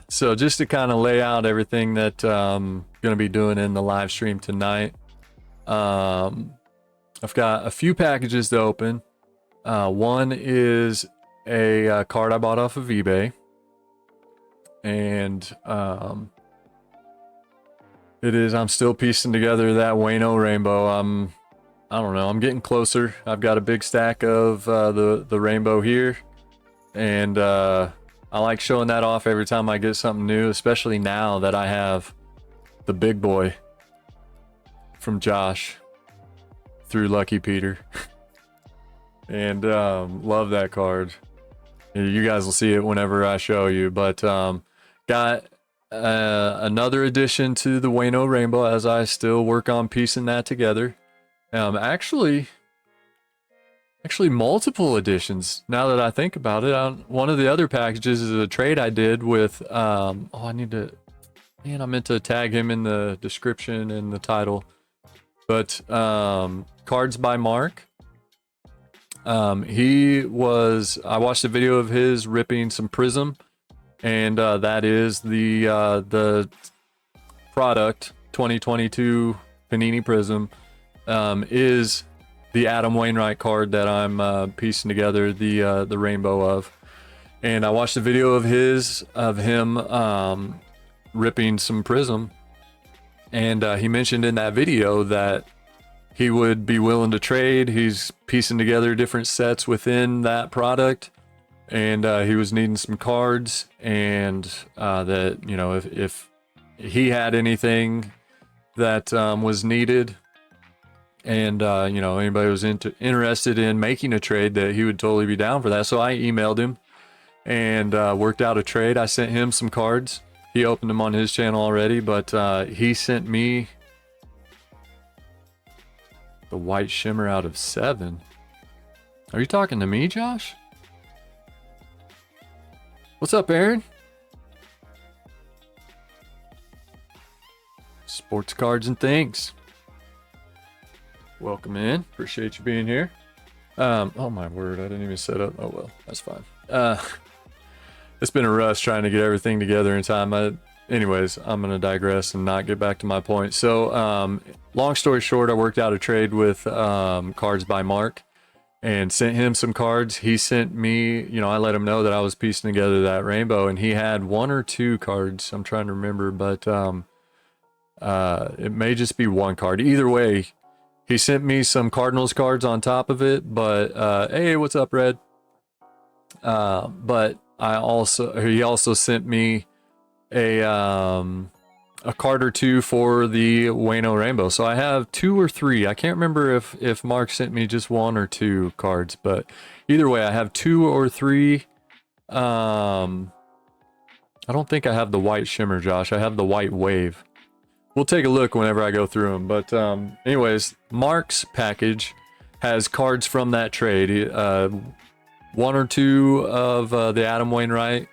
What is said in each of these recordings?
So just to kind of lay out everything that I'm going to be doing in the live stream tonight, I've got a few packages to open. One is a card I bought off of eBay, and I'm still piecing together that Waino Rainbow. I don't know, I'm getting closer. I've got a big stack of the rainbow here, and I like showing that off every time I get something new, especially now that I have the big boy from Josh through Lucky Peter. And love that card. You guys will see it whenever I show you, but got another addition to the Waino Rainbow as I still work on piecing that together. Actually multiple additions now that I think about it. One of the other packages is a trade I did with I meant to tag him in the description and the title, but Cards by Mark. I watched a video of his ripping some Prism, and that is the product 2022 Panini Prism, is the Adam Wainwright card that I'm piecing together the rainbow of. And I watched a video of him ripping some Prism, and he mentioned in that video that he would be willing to trade. He's piecing together different sets within that product, and he was needing some cards, and that, you know, if he had anything that was needed, and you know, anybody was interested in making a trade, that he would totally be down for that. So I emailed him and worked out a trade. I sent him some cards. He opened them on his channel already, but he sent me the white shimmer out of 7. Are you talking to me, Josh? What's up, Aaron? Sports cards and things. Welcome in. Appreciate you being here. Oh my word, I didn't even set up. Oh well, that's fine. It's been a rush trying to get everything together in time. Anyways, I'm gonna digress and not get back to my point. So, long story short, I worked out a trade with Cards by Mark and sent him some cards. He sent me, you know, I let him know that I was piecing together that rainbow, and he had 1 or 2 cards. I'm trying to remember, but it may just be 1 card. Either way, he sent me some Cardinals cards on top of it. But hey, what's up, Red? But he also sent me a card or 2 for the Waino Rainbow. So I have 2 or 3. I can't remember if Mark sent me just 1 or 2 cards, but either way, I have 2 or 3. I don't think I have the white shimmer, Josh. I have the white wave. We'll take a look whenever I go through them. But anyways, Mark's package has cards from that trade. 1 or 2 of the Adam Wainwright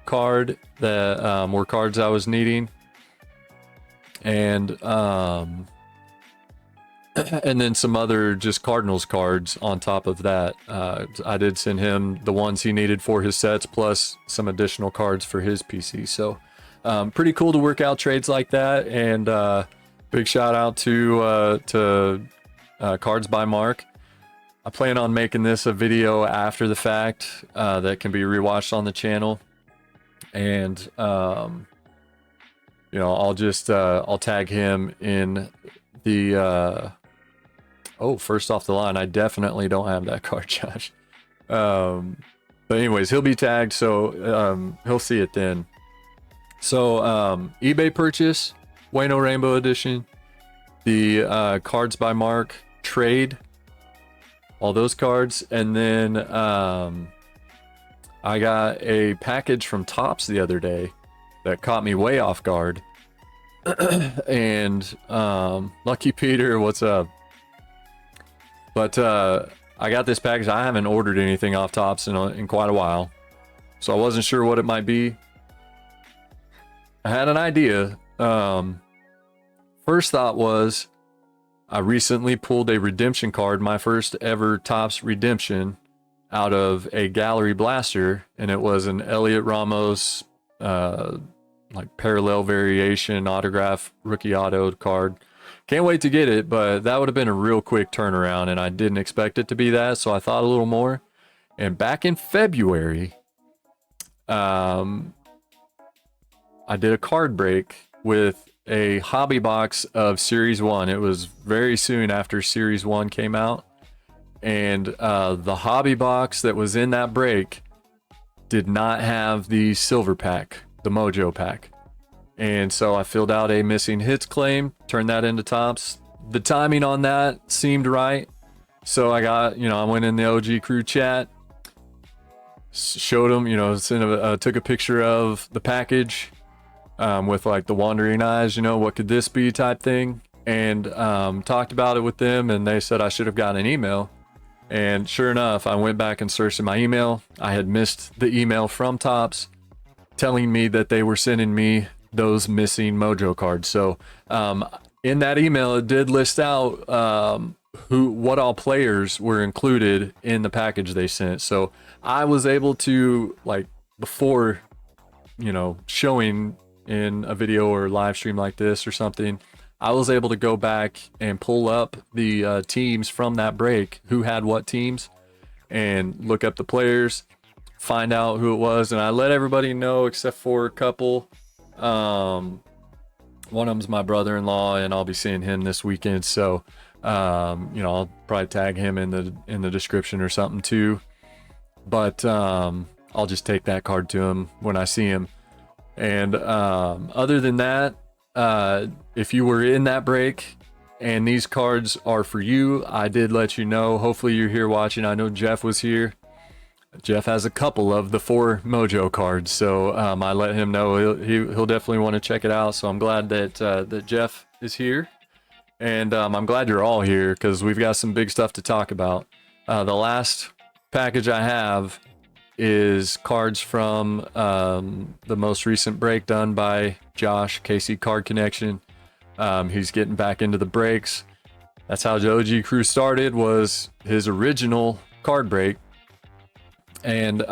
card that were cards I was needing, and then some other just Cardinals cards on top of that. I did send him the ones he needed for his sets, plus some additional cards for his PC. So pretty cool to work out trades like that. And big shout out to Cards by Mark. I plan on making this a video after the fact that can be rewatched on the channel. And you know, I'll tag him in the first off the line. I definitely don't have that card, Josh. But anyways, he'll be tagged, so he'll see it then. So eBay purchase, Waino Rainbow edition, the Cards by Mark trade, all those cards, and then I got a package from Topps the other day that caught me way off guard. And Lucky Peter, what's up? But I got this package. I haven't ordered anything off Topps in quite a while, so I wasn't sure what it might be. I had an idea. First thought was, I recently pulled a redemption card, my first ever Topps redemption, out of a gallery blaster, and it was an Elliot Ramos like parallel variation autograph rookie auto card. Can't wait to get it, but that would have been a real quick turnaround, and I didn't expect it to be that, so I thought a little more. And back in February, I did a card break with a hobby box of Series 1. It was very soon after Series 1 came out. And the hobby box that was in that break did not have the silver pack, the Mojo pack. And so I filled out a missing hits claim, turned that into Topps. The timing on that seemed right. So I got, I went in the OG crew chat, showed them, took a picture of the package with like the wandering eyes, what could this be type thing. And talked about it with them, and they said I should have gotten an email. And sure enough, I went back and searched in my email. I had missed the email from Topps telling me that they were sending me those missing Mojo cards. So in that email, it did list out what all players were included in the package they sent. So I was able to, like, before, showing in a video or live stream like this or something, I was able to go back and pull up the teams from that break, who had what teams, and look up the players, find out who it was. And I let everybody know except for a couple. One of them's my brother-in-law, and I'll be seeing him this weekend. So, I'll probably tag him in the description or something too. But I'll just take that card to him when I see him. And other than that, if you were in that break and these cards are for you, I did let you know. Hopefully you're here watching. I know Jeff was here. Jeff has a couple of the 4 Mojo cards, so I let him know he'll definitely want to check it out. So I'm glad that Jeff is here, and I'm glad you're all here because we've got some big stuff to talk about. The last package I have is cards from the most recent break done by Josh, KC Card Connection. He's getting back into the breaks. That's how the OG crew started, was his original card break. And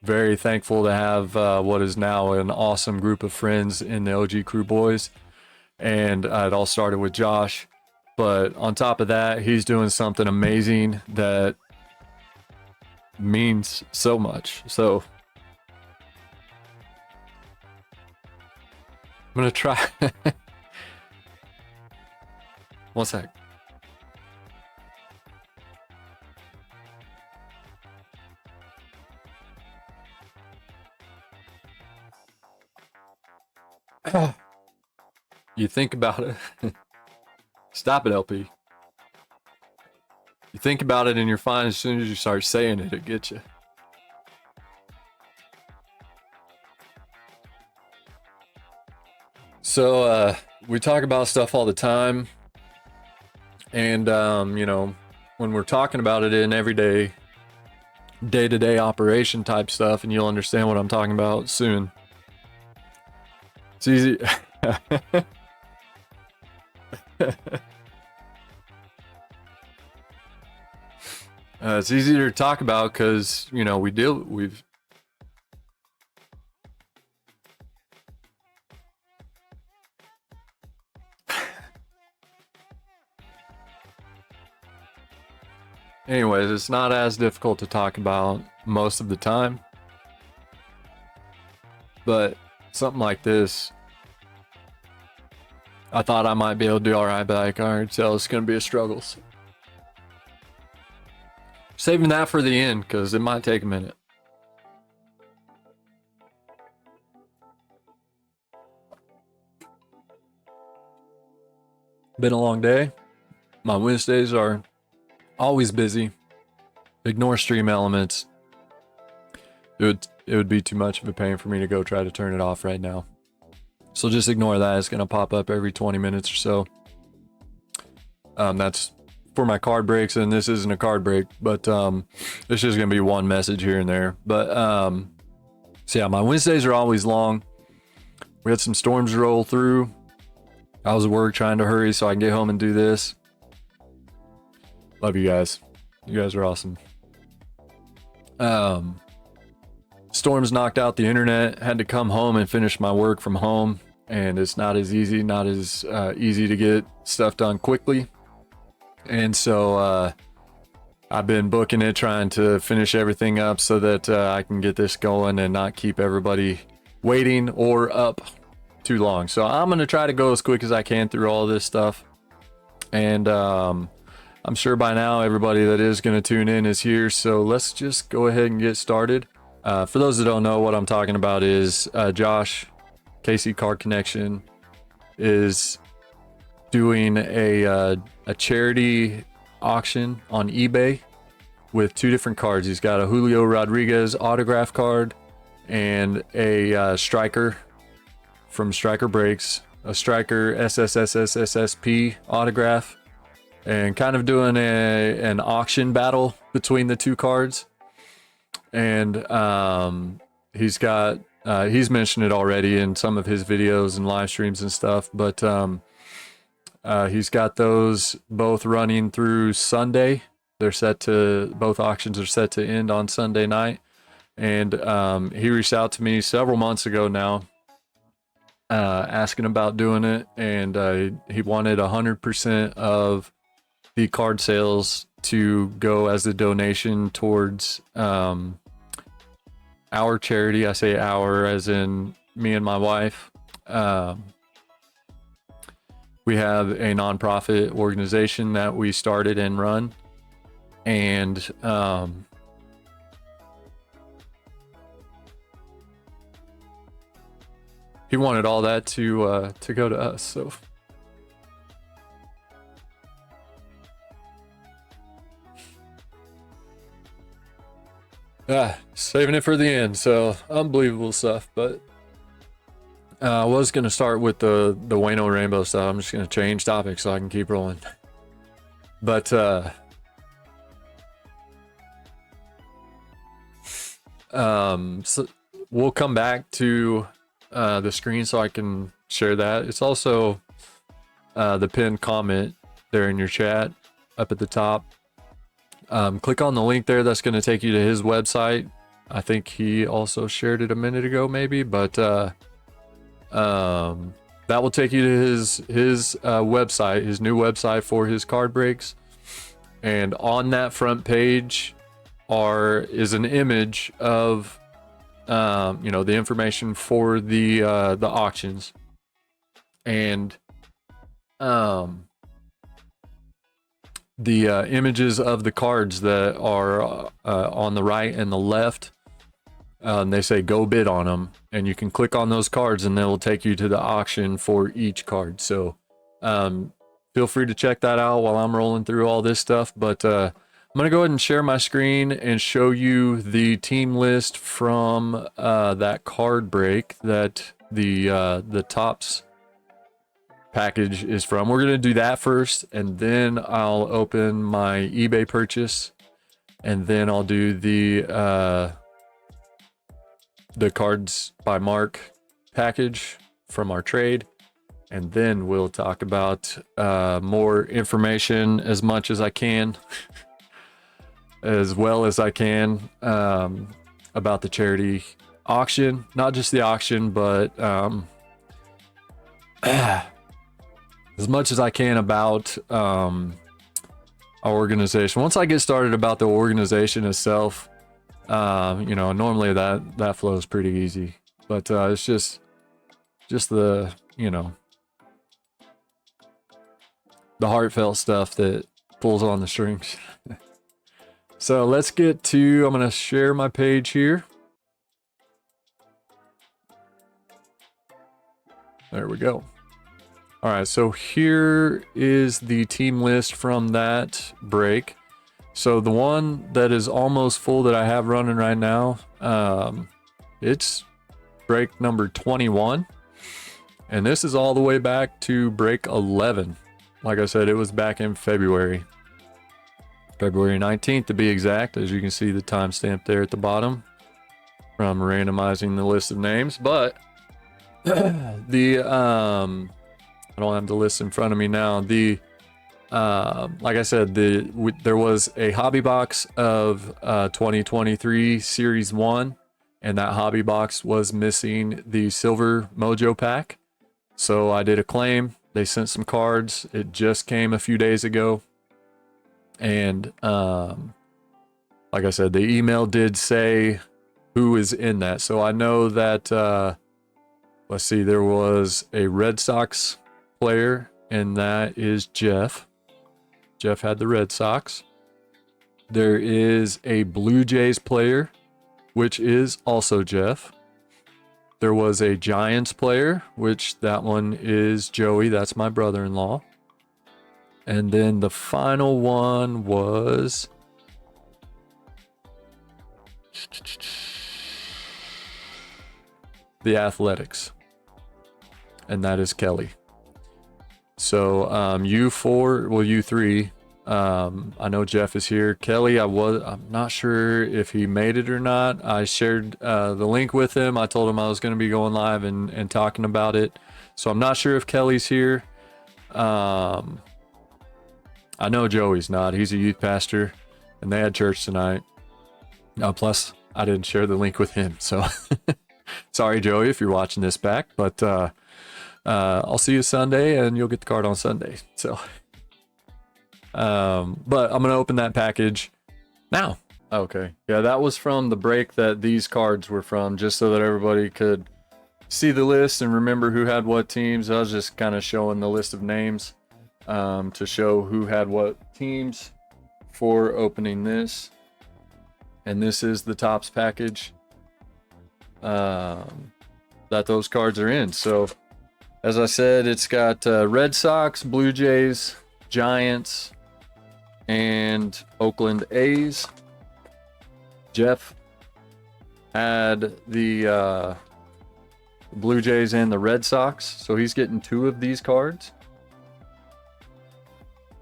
very thankful to have what is now an awesome group of friends in the OG crew boys. And it all started with Josh, but on top of that, he's doing something amazing that means so much. So I'm gonna try. One sec. You think about it. Stop it, LP. You think about it and you're fine. As soon as you start saying it, it gets you. So we talk about stuff all the time, and when we're talking about it in everyday day-to-day operation type stuff, and you'll understand what I'm talking about soon. It's easy. It's easier to talk about because we've anyways, it's not as difficult to talk about most of the time, but something like this, I thought I might be able to do all right, but I can already tell it's going to be a struggle. So saving that for the end because it might take a minute. Been a long day. My Wednesdays are always busy. Ignore stream elements. It would be too much of a pain for me to go try to turn it off right now. So just ignore that. It's going to pop up every 20 minutes or so. That's for my card breaks, and this isn't a card break, but it's just going to be one message here and there. But so yeah, my Wednesdays are always long. We had some storms roll through. I was at work trying to hurry so I can get home and do this. Love you guys. You guys are awesome. storms knocked out the internet, had to come home and finish my work from home, and it's not as easy to get stuff done quickly. And so I've been booking it, trying to finish everything up so that I can get this going and not keep everybody waiting or up too long. So I'm going to try to go as quick as I can through all this stuff. And I'm sure by now everybody that is going to tune in is here. So let's just go ahead and get started. For those that don't know, what I'm talking about is Josh, KC Card Connection, is doing a charity auction on eBay with 2 different cards. He's got a Julio Rodriguez autograph card and a striker from Striker Breaks, a striker SSSSSSP autograph, and kind of doing an auction battle between the 2 cards. And he's mentioned it already in some of his videos and live streams and stuff, but he's got those both running through Sunday. Both auctions are set to end on Sunday night. And he reached out to me several months ago now, asking about doing it. And he wanted 100% of the card sales to go as a donation towards our charity. I say our as in me and my wife. We have a nonprofit organization that we started and run, and he wanted all that to go to us. So saving it for the end. So unbelievable stuff. But I was going to start with the Waino Rainbow stuff. I'm just going to change topics so I can keep rolling. But so we'll come back to the screen so I can share that. It's also the pinned comment there in your chat up at the top. Click on the link there. That's going to take you to his website. I think he also shared it a minute ago, maybe, but that will take you to his website, his new website for his card breaks. And on that front page is an image of the information for the auctions, and the images of the cards that are on the right and the left. They say go bid on them, and you can click on those cards and they will take you to the auction for each card. So feel free to check that out while I'm rolling through all this stuff. But I'm going to go ahead and share my screen and show you the team list from that card break that the Tops package is from. We're going to do that first, and then I'll open my eBay purchase, and then I'll do the Cards by Mark package from our trade, and then we'll talk about more information as much as I can as well as I can about the charity auction. Not just the auction, but as much as I can about our organization. Once I get started about the organization itself, normally that flows pretty easy, but it's just the the heartfelt stuff that pulls on the strings. So let's get to, I'm going to share my page here. There we go. All right, so here is the team list from that break. So the one that is almost full that I have running right now, it's break number 21. And this is all the way back to break 11. Like I said, it was back in February 19th to be exact, as you can see the timestamp there at the bottom from randomizing the list of names. But the I don't have the list in front of me now. Like I said, there was a hobby box of 2023 Series 1 and that hobby box was missing the silver mojo pack. So I did a claim. They sent some cards. It just came a few days ago. And like I said, the email did say who is in that. So I know that, let's see, there was a Red Sox player, and that is Jeff. Jeff had the Red Sox. There is a Blue Jays player, which is also Jeff. There was a Giants player, which that one is Joey. That's my brother-in-law. And then the final one was the Athletics. And that is Kelly. So you three. I know Jeff is here. Kelly, I'm not sure if he made it or not. I shared the link with him. I told him I was going to be going live and talking about it. So I'm not sure if Kelly's here. I know Joey's not. He's a youth pastor, and they had church tonight. Plus, I didn't share the link with him. So sorry, Joey, if you're watching this back. But I'll see you Sunday, and you'll get the card on Sunday. So... but I'm gonna open that package now. Okay, yeah, that was from the break that these cards were from, just so that everybody could see the list and remember who had what teams. I was just kind of showing the list of names to show who had what teams for opening this. And this is the Topps package that those cards are in. So as I said, it's got Red Sox, Blue Jays, Giants, and Oakland A's. Jeff had the Blue Jays and the Red Sox, so he's getting 2 of these cards.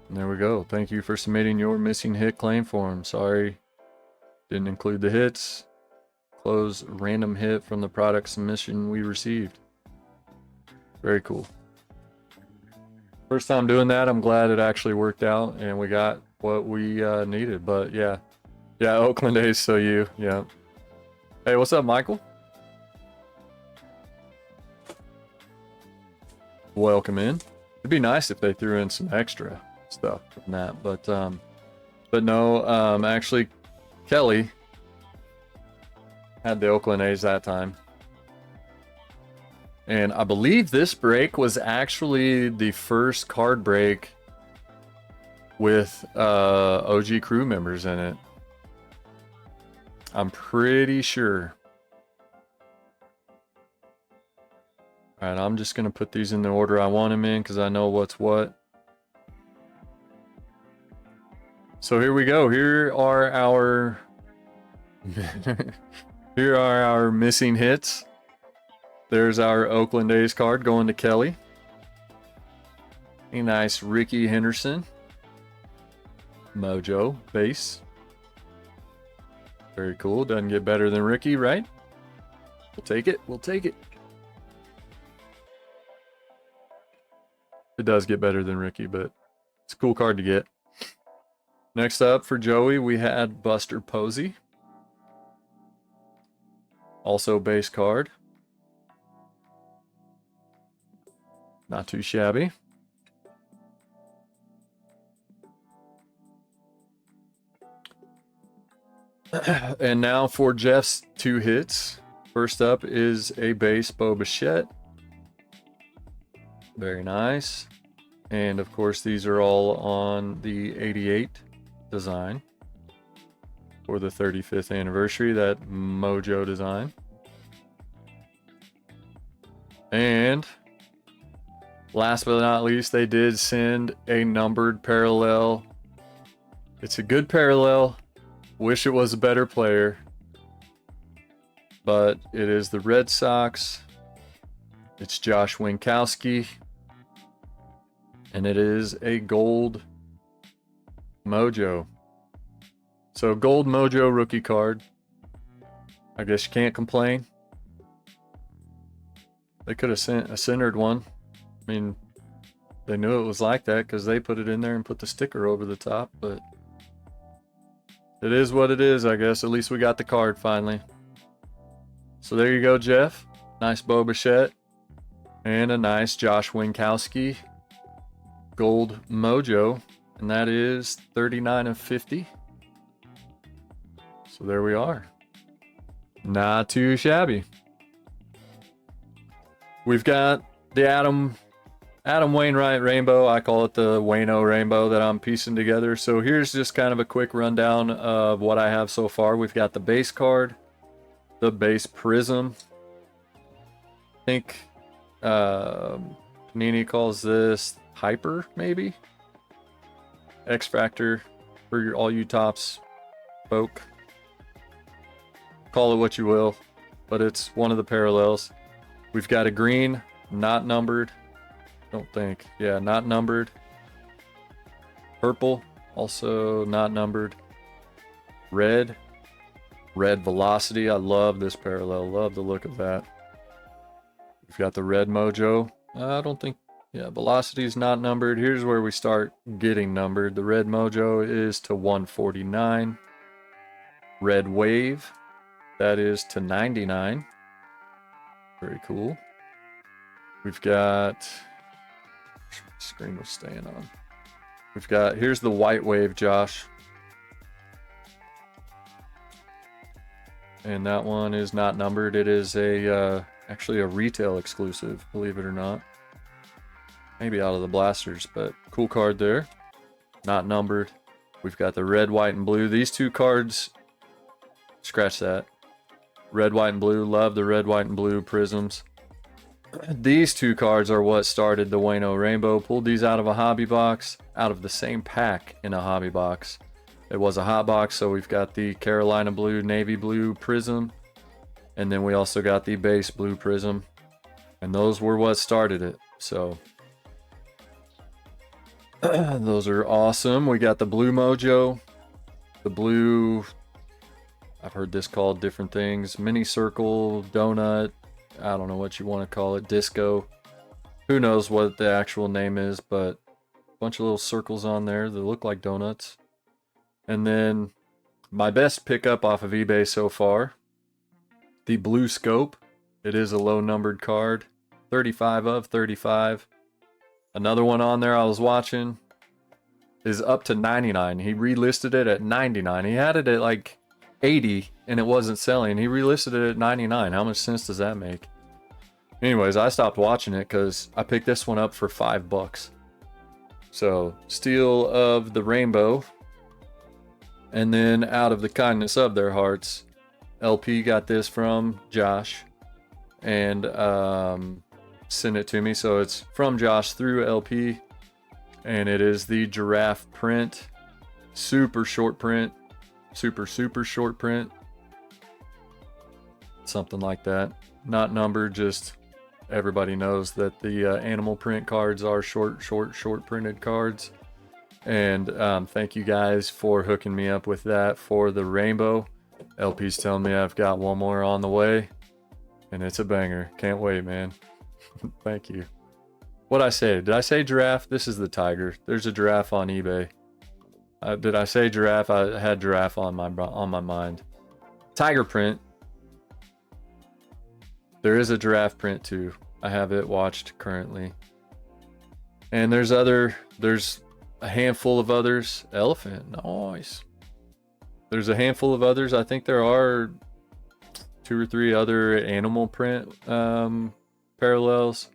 And there we go. Thank you for submitting your missing hit claim form. Sorry, didn't include the hits. Close random hit from the product submission we received. Very cool. First time doing that. I'm glad it actually worked out and we got what we needed. But yeah, Oakland A's. So yeah. Hey, what's up, Michael? Welcome in. It'd be nice if they threw in some extra stuff from that, but no. Actually, Kelly had the Oakland A's that time. And I believe this break was actually the first card break with OG crew members in it. I'm pretty sure. All right, I'm just going to put these in the order I want them in because I know what's what. So here we go. Here are our missing hits. There's our Oakland A's card going to Kelly. A nice Ricky Henderson Mojo base. Very cool. Doesn't get better than Ricky, right? We'll take it. We'll take it. It does get better than Ricky, but it's a cool card to get. Next up for Joey, we had Buster Posey. Also base card. Not too shabby. And now for Jeff's 2 hits. First up is a base Bo Bichette. Very nice. And of course, these are all on the 88 design for the 35th anniversary, that Mojo design. And last but not least, they did send a numbered parallel. It's a good parallel. Wish it was a better player. But it is the Red Sox. It's Josh Winkowski. And it is a gold Mojo. So gold Mojo rookie card. I guess you can't complain. They could have sent a centered one. I mean, they knew it was like that because they put it in there and put the sticker over the top, but it is what it is, I guess. At least we got the card finally. So there you go, Jeff. Nice Bo Bichette. And a nice Josh Winkowski Gold Mojo. And that is 39 of 50. So there we are. Not too shabby. We've got the Adam Wainwright Rainbow. I call it the Waino Rainbow that I'm piecing together. So here's just kind of a quick rundown of what I have so far. We've got the base card, the base prism. I think Panini calls this Hyper, maybe? X Factor for all you Topps folk. Call it what you will, but it's one of the parallels. We've got a green, not numbered. Don't think. Yeah, not numbered. Purple, also not numbered. Red Velocity. I love this parallel. Love the look of that. We've got the red Mojo. I don't think, yeah, Velocity is not numbered. Here's where we start getting numbered. The red Mojo is to 149. Red Wave, that is to 99. Very cool. We've got, screen was staying on. We've got, here's the white Wave, Josh. And that one is not numbered. It is a actually a retail exclusive, believe it or not. Maybe out of the blasters, but cool card there. Not numbered. We've got the red, white, and blue. These two cards, scratch that. Red, white, and blue. Love the red, white, and blue prisms. These two cards are what started the Waino Rainbow. Pulled these out of a hobby box, out of the same pack in a hobby box. It was a hot box, so we've got the Carolina blue, navy blue prism. And then we also got the base blue prism. And those were what started it. So those are awesome. We got the blue Mojo. The blue, I've heard this called different things. Mini circle, donut. I don't know what you want to call it. Disco. Who knows what the actual name is, but a bunch of little circles on there that look like donuts. And then my best pickup off of eBay so far, the blue scope. It is a low numbered card. 35 of 35. Another one on there I was watching is up to 99. He relisted it at 99. He had it at like 80 and it wasn't selling. He relisted it at 99. How much sense does that make? Anyways, I stopped watching it because I picked this one up for $5. So, steal of the rainbow. And then out of the kindness of their hearts, LP got this from Josh and sent it to me. So it's from Josh through LP, and it is the giraffe print, super short print, super short print, something like that. Not numbered, just everybody knows that the animal print cards are short printed cards. And thank you guys for hooking me up with that for the rainbow. LP's telling me I've got one more on the way, and it's a banger. Can't wait, man. Thank you. What'd I say? Did I say giraffe? This is the tiger. There's a giraffe on eBay. Did I say giraffe? I had giraffe on my mind. Tiger print. There is a giraffe print too. I have it watched currently. And there's a handful of others. Elephant, nice. There's a handful of others. I think there are 2 or 3 other animal print parallels.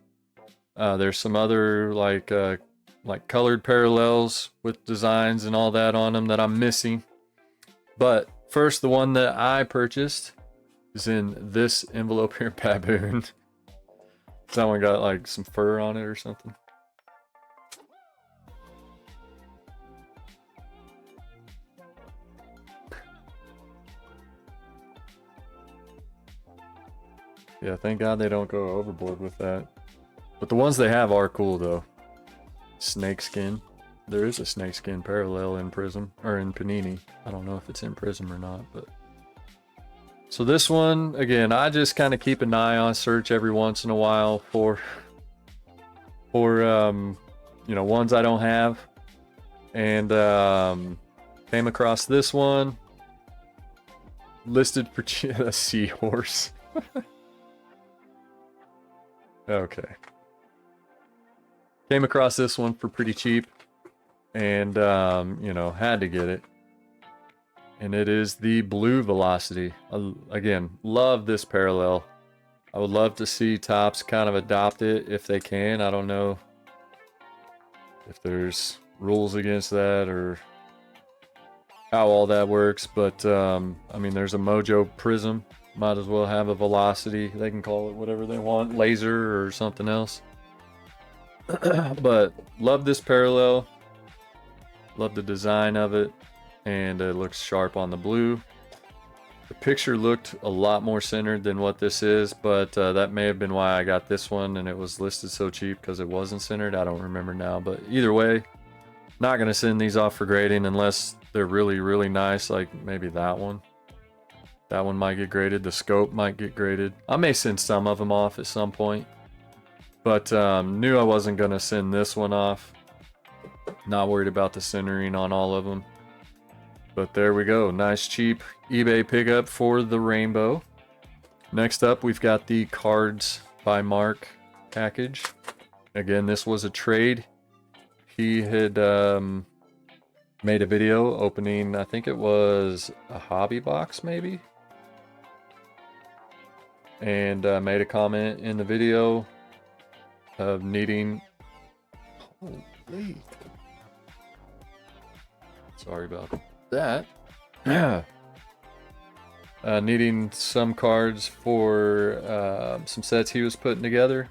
There's some other like colored parallels with designs and all that on them that I'm missing. But first, the one that I purchased is in this envelope here, baboon. Someone got like some fur on it or something. Yeah, thank God they don't go overboard with that. But the ones they have are cool though. Snakeskin. There is a snakeskin parallel in Prism, or in Panini. I don't know if it's in Prism or not, but. So this one, again, I just kind of keep an eye on, search every once in a while for ones I don't have. And came across this one. Listed for a seahorse. Okay. Came across this one for pretty cheap, and you know, had to get it. And it is the Blue Velocity. Again, love this parallel. I would love to see Topps kind of adopt it if they can. I don't know if there's rules against that or how all that works, but I mean, there's a Mojo Prism. Might as well have a Velocity. They can call it whatever they want, laser or something else. But love this parallel. Love the design of it, and it looks sharp on the blue. The picture looked a lot more centered than what this is, but that may have been why I got this one and it was listed so cheap because it wasn't centered. I don't remember now, but either way, not going to send these off for grading unless they're really, really nice, like maybe that one. That one might get graded. The scope might get graded. I may send some of them off at some point, but knew I wasn't going to send this one off. Not worried about the centering on all of them. But there we go. Nice cheap eBay pickup for the Rainbow. Next up, we've got the Cards by Mark package. Again, this was a trade. He had made a video opening, I think it was a hobby box maybe. And made a comment in the video of needing... Holy... Sorry about that. Needing some cards for some sets he was putting together.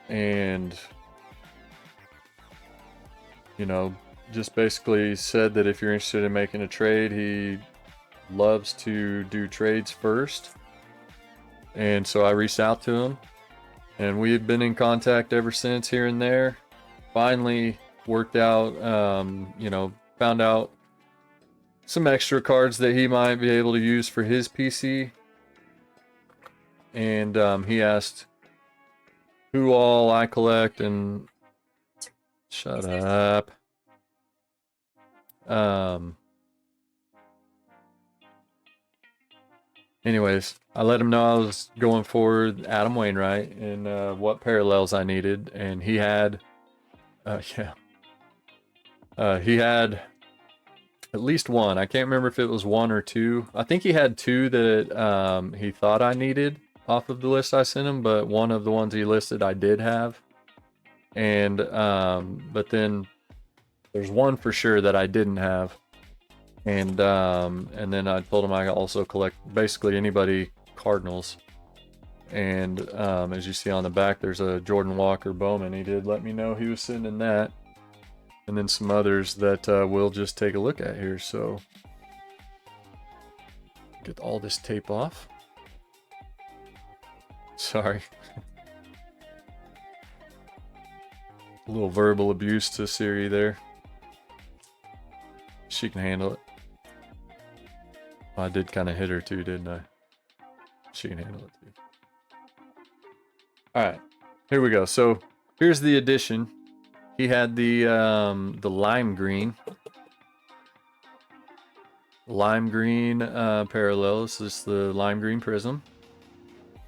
And, you know, just basically said that if you're interested in making a trade, he loves to do trades first. And so I reached out to him, and we had been in contact ever since, here and there. Finally worked out, you know, found out some extra cards that he might be able to use for his PC. And he asked who all I collect, and shut up. Anyways, I let him know I was going for Adam Wainwright and what parallels I needed, and he had he had at least one. I can't remember if it was one or two. I think he had two that he thought I needed off of the list I sent him, but one of the ones he listed I did have. And but then there's one for sure that I didn't have. And then I told him I also collect basically anybody Cardinals. And as you see on the back, there's a Jordan Walker Bowman. He did let me know he was sending that. And then some others that we'll just take a look at here. So get all this tape off. Sorry. A little verbal abuse to Siri there. She can handle it. Well, I did kind of hit her too, didn't I? She can handle it too. Alright, here we go. So here's the addition. He had the lime green parallels. This is the lime green prism,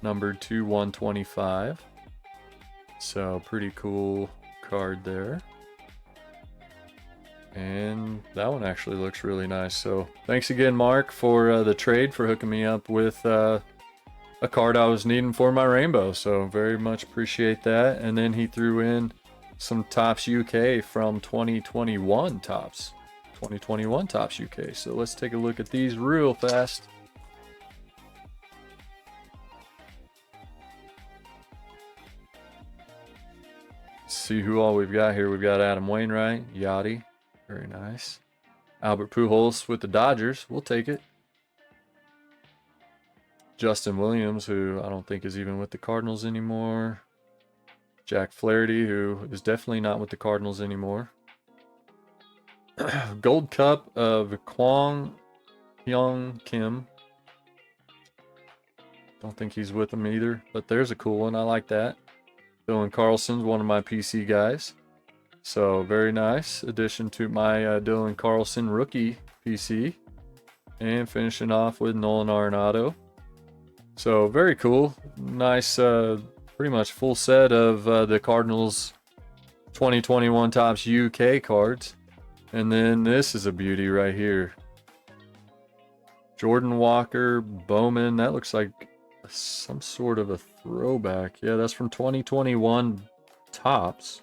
numbered to 125. So pretty cool card there. And that one actually looks really nice. So thanks again, Mark, for the trade, for hooking me up with a card I was needing for my Rainbow. So very much appreciate that. And then he threw in some Topps UK from 2021 Topps. 2021 Topps UK. So let's take a look at these real fast. See who all we've got here. We've got Adam Wainwright, Yachty. Very nice. Albert Pujols with the Dodgers. We'll take it. Justin Williams, who I don't think is even with the Cardinals anymore. Jack Flaherty, who is definitely not with the Cardinals anymore. Gold Cup of Kwang Hyung Kim. Don't think he's with them either, but there's a cool one. I like that. Dylan Carlson's one of my PC guys. So very nice addition to my Dylan Carlson rookie PC. And finishing off with Nolan Arenado. So very cool. Nice, pretty much full set of the Cardinals 2021 Topps UK cards. And then this is a beauty right here. Jordan Walker, Bowman. That looks like some sort of a throwback. Yeah, that's from 2021 Topps.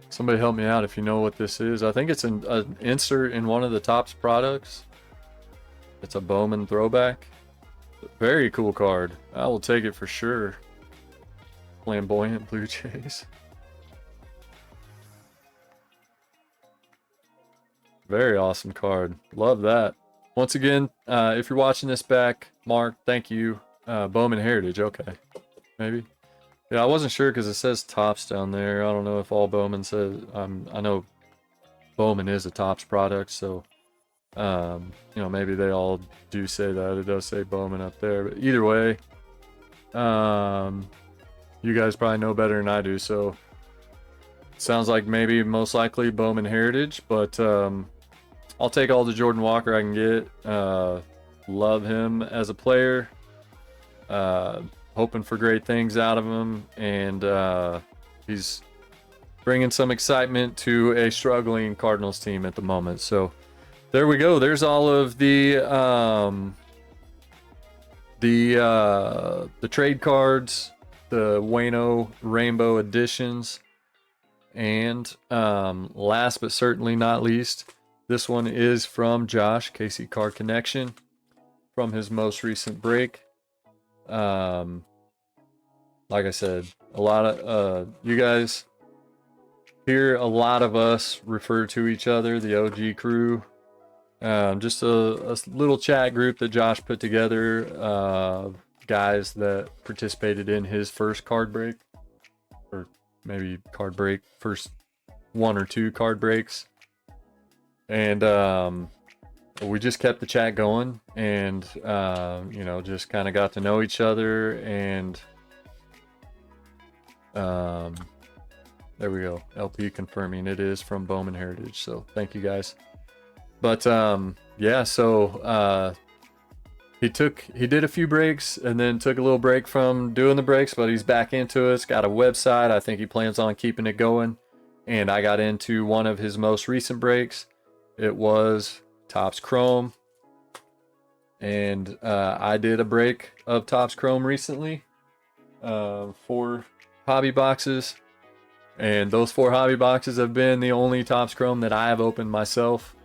Somebody help me out if you know what this is. I think it's an insert in one of the Topps products. It's a Bowman throwback. Very cool card. I will take it for sure. Flamboyant Blue Jays. Very awesome card. Love that. Once again, if you're watching this back, Mark, thank you. Bowman Heritage, okay. Maybe. Yeah, I wasn't sure because it says Topps down there. I don't know if all Bowman says. I know Bowman is a Topps product, so you know, maybe they all do say that. It does say Bowman up there, but either way, you guys probably know better than I do. So it sounds like maybe most likely Bowman Heritage, but I'll take all the Jordan Walker I can get. Love him as a player. Hoping for great things out of him, and he's bringing some excitement to a struggling Cardinals team at the moment. So there we go. There's all of the trade cards, the Waino Rainbow editions, and last but certainly not least, this one is from Josh, KC Card Connection, from his most recent break. Like I said, a lot of you guys here, a lot of us refer to each other, the OG crew. Just a little chat group that Josh put together, guys that participated in his first card break, or maybe card break, first 1 or 2 card breaks. And we just kept the chat going, and you know, just kind of got to know each other, and there we go. LP confirming it is from Bowman Heritage. So thank you guys. But yeah, so he did a few breaks and then took a little break from doing the breaks, but he's back into it. It's got a website. I think he plans on keeping it going. And I got into one of his most recent breaks. It was Topps Chrome. And I did a break of Topps Chrome recently, 4 hobby boxes, and those 4 hobby boxes have been the only Topps Chrome that I have opened myself,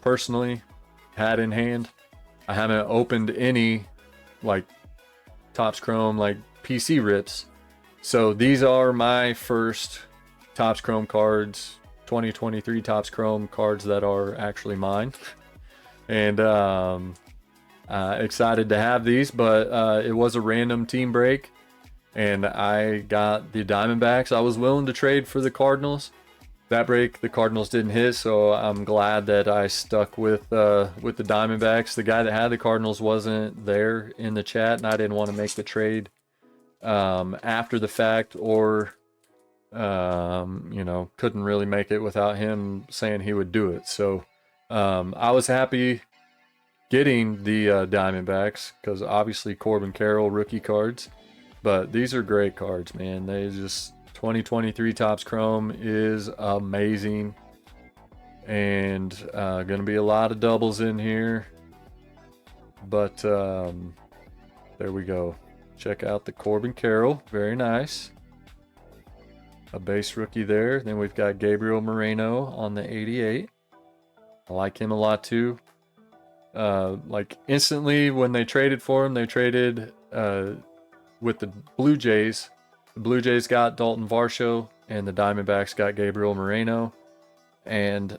personally, had in hand. I haven't opened any like Topps Chrome like PC rips, so these are my first Topps Chrome cards, 2023 Topps Chrome cards that are actually mine. And excited to have these, but it was a random team break, and I got the Diamondbacks. I was willing to trade for the Cardinals. That break, the Cardinals didn't hit, so I'm glad that I stuck with the Diamondbacks. The guy that had the Cardinals wasn't there in the chat, and I didn't want to make the trade after the fact, or you know, couldn't really make it without him saying he would do it. So I was happy getting the Diamondbacks, because obviously Corbin Carroll rookie cards, but these are great cards, man. They just 2023 Topps Chrome is amazing, and gonna be a lot of doubles in here, but there we go. Check out the Corbin Carroll, very nice. A base rookie there. Then we've got Gabriel Moreno on the 88. I like him a lot too. Like instantly when they traded for him, they traded with the Blue Jays. The Blue Jays got Dalton Varsho, and the Diamondbacks got Gabriel Moreno, and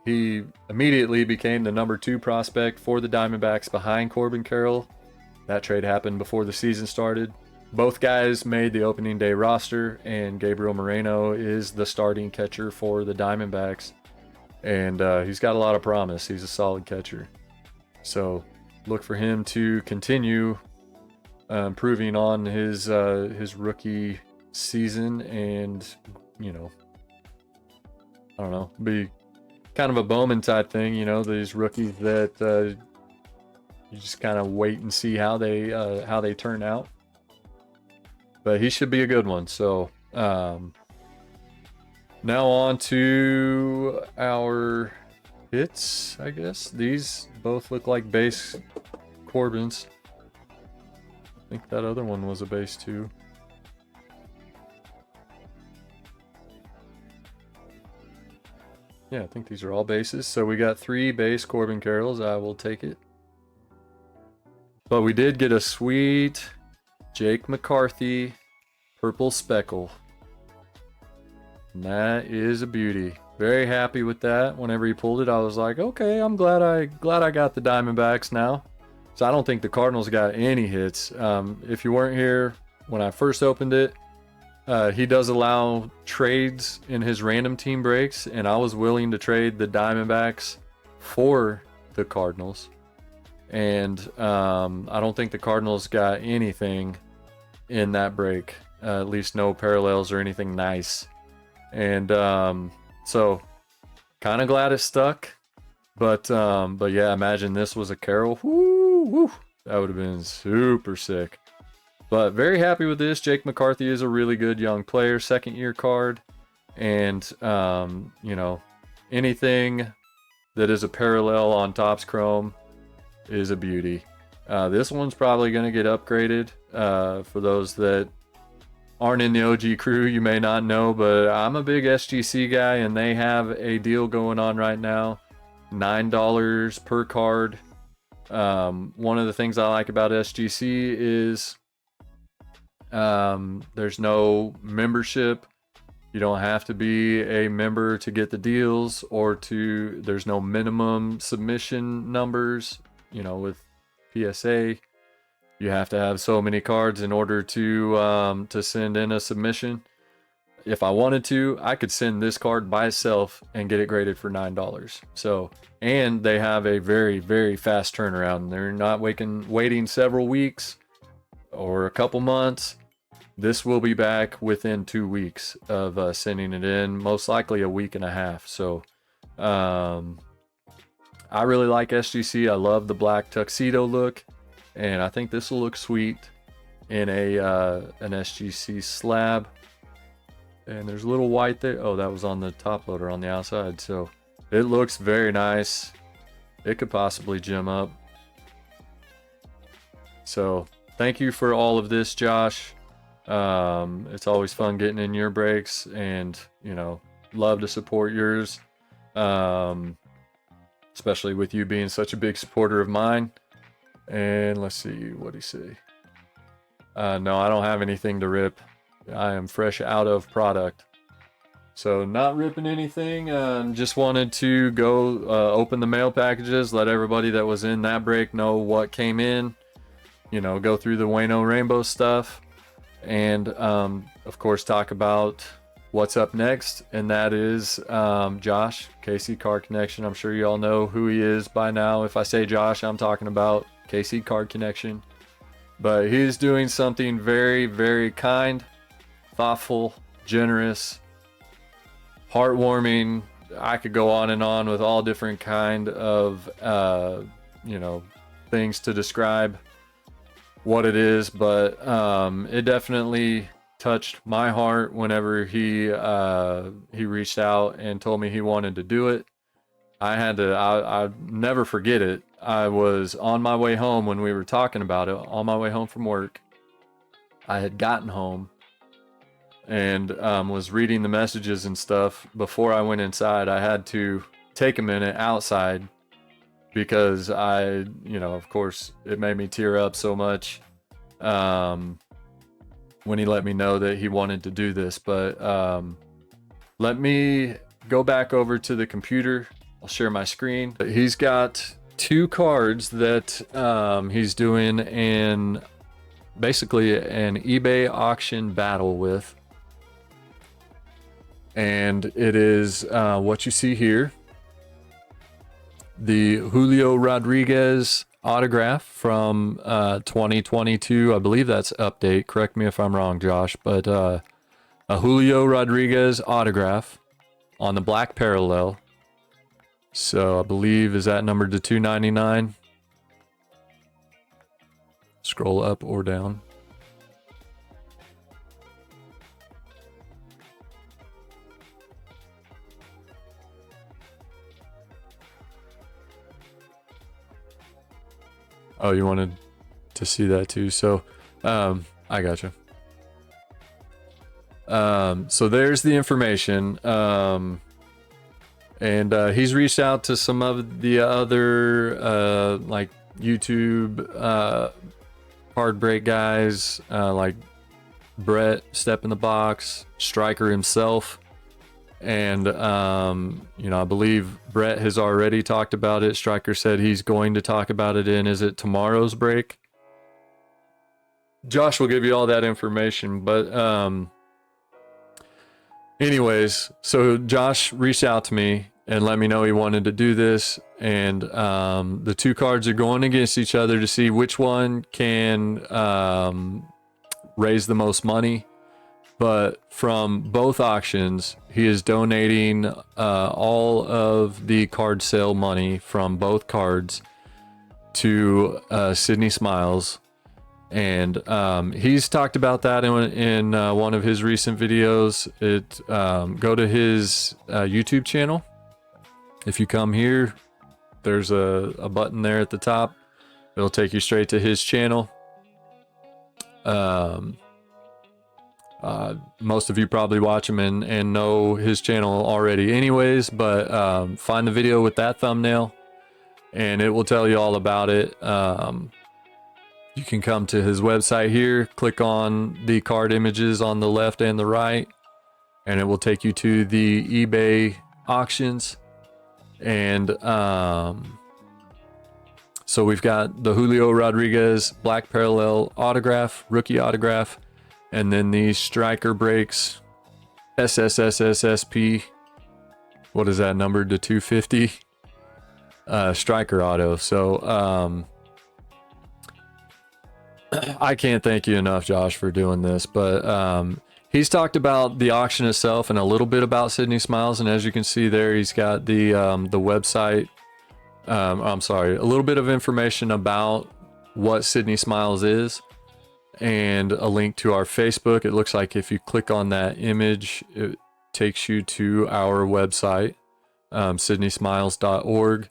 he immediately became the number 2 prospect for the Diamondbacks behind Corbin Carroll. That trade happened before the season started. Both guys made the opening day roster, and Gabriel Moreno is the starting catcher for the Diamondbacks. And he's got a lot of promise. He's a solid catcher. So look for him to continue improving on his rookie season, and, you know, I don't know, be kind of a Bowman type thing, you know, these rookies that you just kind of wait and see how they turn out. But he should be a good one. So now on to our hits, I guess. These both look like base Corbins. I think that other one was a base too. Yeah, I think these are all bases. So we got 3 base Corbin Carrolls. I will take it. But we did get a sweet Jake McCarthy purple speckle. And that is a beauty. Very happy with that. Whenever he pulled it, I was like, okay, I'm glad I got the Diamondbacks now. So I don't think the Cardinals got any hits. If you weren't here when I first opened it, he does allow trades in his random team breaks, and I was willing to trade the Diamondbacks for the Cardinals. And I don't think the Cardinals got anything in that break, at least no parallels or anything nice. And so kind of glad it stuck. But yeah, imagine this was a Carroll. Woo, woo. That would have been super sick. But very happy with this. Jake McCarthy is a really good young player, second year card. And, you know, anything that is a parallel on Topps Chrome is a beauty. This one's probably going to get upgraded. For those that aren't in the OG crew, you may not know, but I'm a big SGC guy, and they have a deal going on right now. $9 per card. One of the things I like about SGC is there's no membership. You don't have to be a member to get the deals, or there's no minimum submission numbers. You know, with PSA, you have to have so many cards in order to send in a submission. If I wanted to, I could send this card by itself and get it graded for $9. So, and they have a very, very fast turnaround. They're not waiting several weeks or a couple months. This will be back within 2 weeks of sending it in, most likely a week and a half. So, I really like SGC. I love the black tuxedo look, and I think this will look sweet in an SGC slab. And there's a little white there. Oh, that was on the top loader on the outside. So it looks very nice. It could possibly gem up. So thank you for all of this, Josh. It's always fun getting in your breaks, and, you know, love to support yours. Especially with you being such a big supporter of mine. And let's see, what'd he say? No, I don't have anything to rip. I am fresh out of product. So not ripping anything. Just wanted to go open the mail packages, let everybody that was in that break know what came in. You know, go through the Waino Rainbow stuff. And of course talk about what's up next, and that is Josh, KC Card Connection. I'm sure you all know who he is by now. If I say Josh, I'm talking about KC Card Connection. But he's doing something very, very kind, thoughtful, generous, heartwarming. I could go on and on with all different kind of you know, things to describe what it is, but it definitely touched my heart whenever he reached out and told me he wanted to do it. I'll never forget it. I was on my way home when we were talking about it, on my way home from work. I had gotten home and was reading the messages and stuff. Before I went inside, I had to take a minute outside because you know, of course, it made me tear up so much when he let me know that he wanted to do this. But let me go back over to the computer. I'll share my screen. He's got 2 cards that he's doing basically an eBay auction battle with. And it is what you see here. The Julio Rodriguez autograph from 2022. I believe that's update. Correct me if I'm wrong, Josh. But a Julio Rodriguez autograph on the black parallel. So I believe, is that numbered to 299? Scroll up or down. Oh, you wanted to see that too. So, I gotcha. So there's the information. And he's reached out to some of the other like YouTube card break guys, like Brett, Step in the Box, Striker himself. And you know, I believe Brett has already talked about it. Striker said he's going to talk about it in, is it tomorrow's break? Josh will give you all that information, but anyways, so Josh reached out to me and let me know he wanted to do this, and the two cards are going against each other to see which one can raise the most money. But from both auctions, he is donating all of the card sale money from both cards to Sydney Smiles. And he's talked about that in one of his recent videos. Go to his YouTube channel. If you come here, there's a button there at the top. It'll take you straight to his channel. Most of you probably watch him and know his channel already anyways, but find the video with that thumbnail and it will tell you all about it. You can come to his website here, click on the card images on the left and the right, and it will take you to the eBay auctions. And so we've got the Julio Rodriguez Black Parallel autograph, rookie autograph, and then the Striker Breaks SSSSSP. What is that, numbered to 250? Striker auto. So I can't thank you enough, Josh, for doing this. But he's talked about the auction itself and a little bit about Sydney Smiles. And as you can see there, he's got the website. I'm sorry, a little bit of information about what Sydney Smiles is, and a link to our Facebook. It looks like if you click on that image, it takes you to our website, sydneysmiles.org.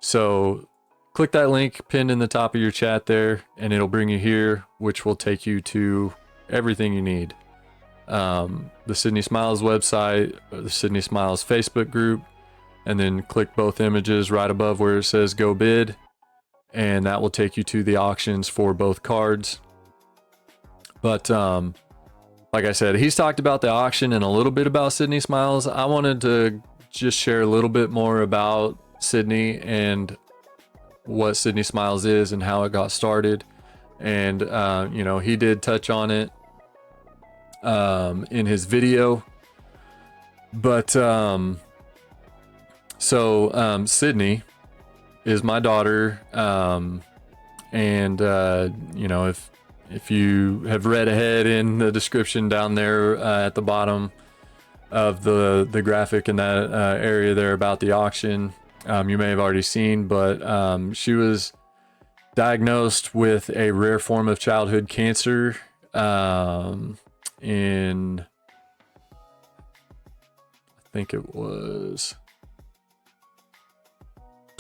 So click that link pinned in the top of your chat there, and it'll bring you here, which will take you to everything you need. The Sydney Smiles website, the Sydney Smiles Facebook group, and then click both images right above where it says go bid, and that will take you to the auctions for both cards. But like I said, he's talked about the auction and a little bit about Sydney Smiles. I wanted to just share a little bit more about Sydney and what Sydney Smiles is and how it got started. And you know, he did touch on it in his video. But Sydney is my daughter, and you know, if you have read ahead in the description down there at the bottom of the graphic in that area there about the auction, you may have already seen, but she was diagnosed with a rare form of childhood cancer in, I think it was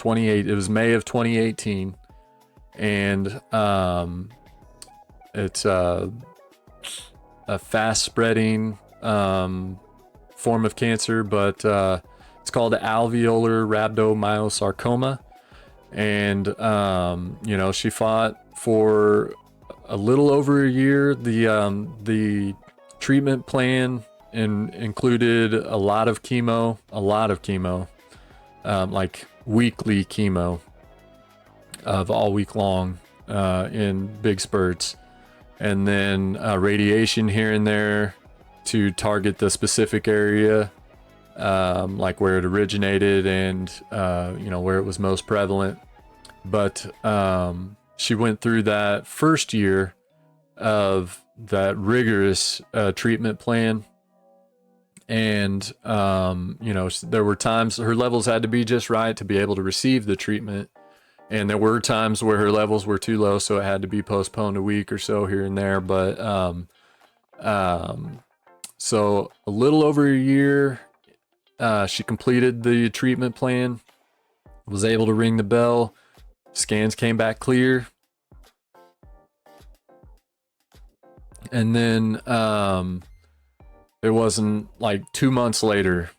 it was May of 2018, and it's a fast spreading form of cancer, but it's called alveolar rhabdomyosarcoma. And you know, she fought for a little over a year. The treatment plan included a lot of chemo, like weekly chemo of all week long in big spurts, and then radiation here and there to target the specific area, like where it originated and you know, where it was most prevalent. But she went through that first year of that rigorous treatment plan, And you know, there were times her levels had to be just right to be able to receive the treatment, and there were times where her levels were too low, so it had to be postponed a week or so here and there. But so a little over a year, she completed the treatment plan, was able to ring the bell, scans came back clear. And then it wasn't like 2 months later,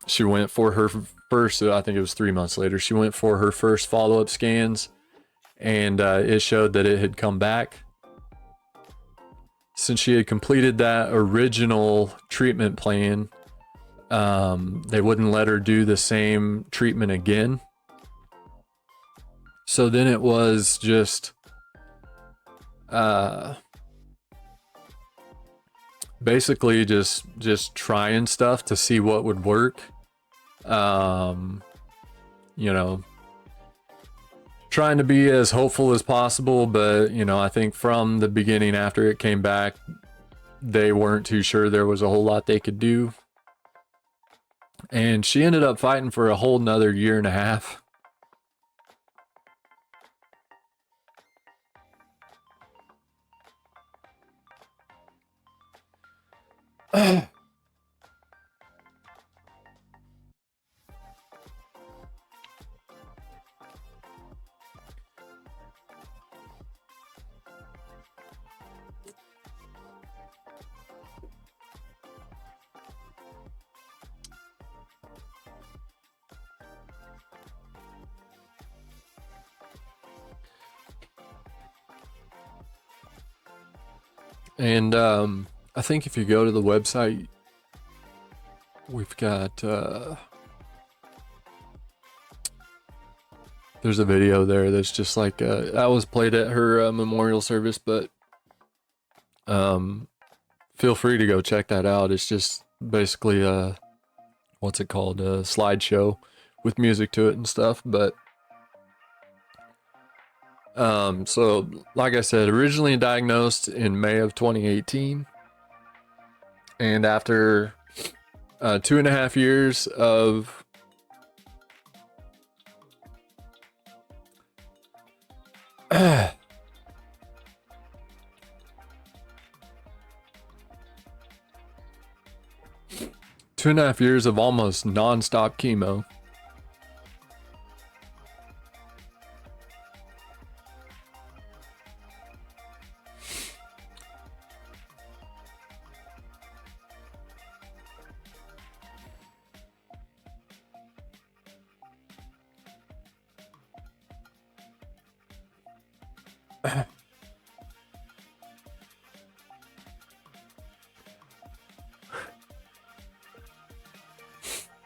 she went for her first, I think it was 3 months later, she went for her first follow-up scans, and it showed that it had come back. Since she had completed that original treatment plan, they wouldn't let her do the same treatment again. So then it was just basically just trying stuff to see what would work. You know, trying to be as hopeful as possible, but you know, I think from the beginning after it came back, they weren't too sure there was a whole lot they could do. And she ended up fighting for a whole nother year and a half. And I think if you go to the website, we've got there's a video there that's just like that was played at her memorial service, but feel free to go check that out. It's just basically what's it called, a slideshow with music to it and stuff. But so like I said, originally diagnosed in May of 2018, and after 2.5 years of two and a half years of almost non-stop chemo,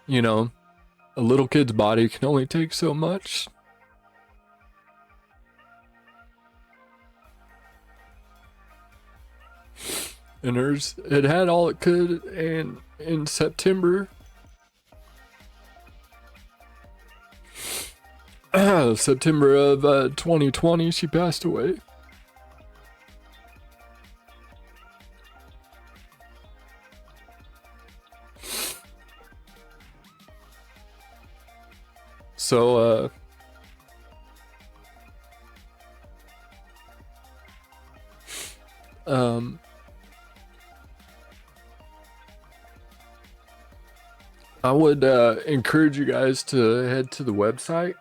you know, a little kid's body can only take so much. And hers, it had all it could, and in September, September of 2020, she passed away. So, I would encourage you guys to head to the website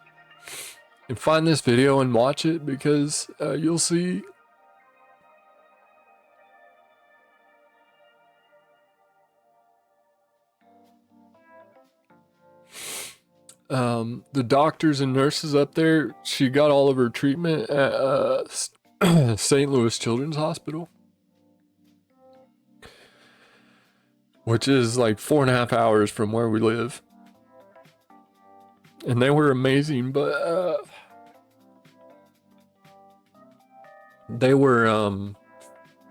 and find this video and watch it, because you'll see the doctors and nurses up there. She got all of her treatment at St. Louis Children's Hospital, which is like 4.5 hours from where we live. And they were amazing, but they were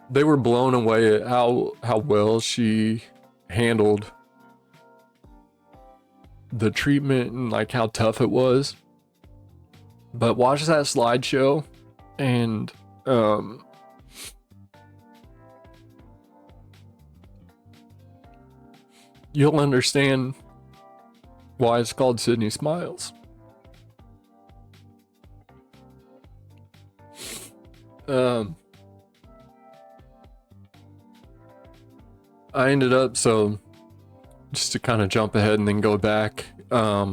blown away at how well she handled the treatment and like how tough it was. But watch that slideshow, and you'll understand why it's called Sydney Smiles. I ended up, so just to kind of jump ahead and then go back, I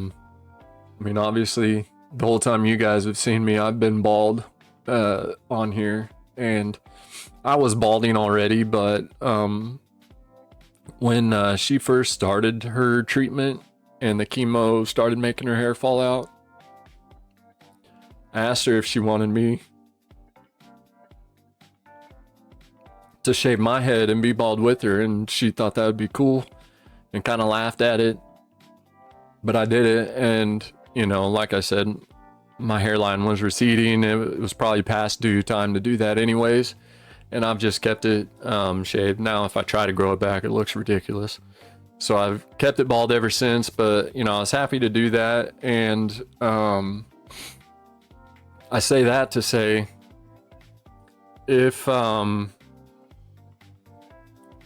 mean, obviously the whole time you guys have seen me, I've been bald on here, and I was balding already, but when she first started her treatment and the chemo started making her hair fall out, I asked her if she wanted me to shave my head and be bald with her, and she thought that would be cool and kind of laughed at it. But I did it, and you know, like I said, my hairline was receding. It was probably past due time to do that anyways, and I've just kept it shaved. Now if I try to grow it back, it looks ridiculous, so I've kept it bald ever since. But you know, I was happy to do that, and I say that to say,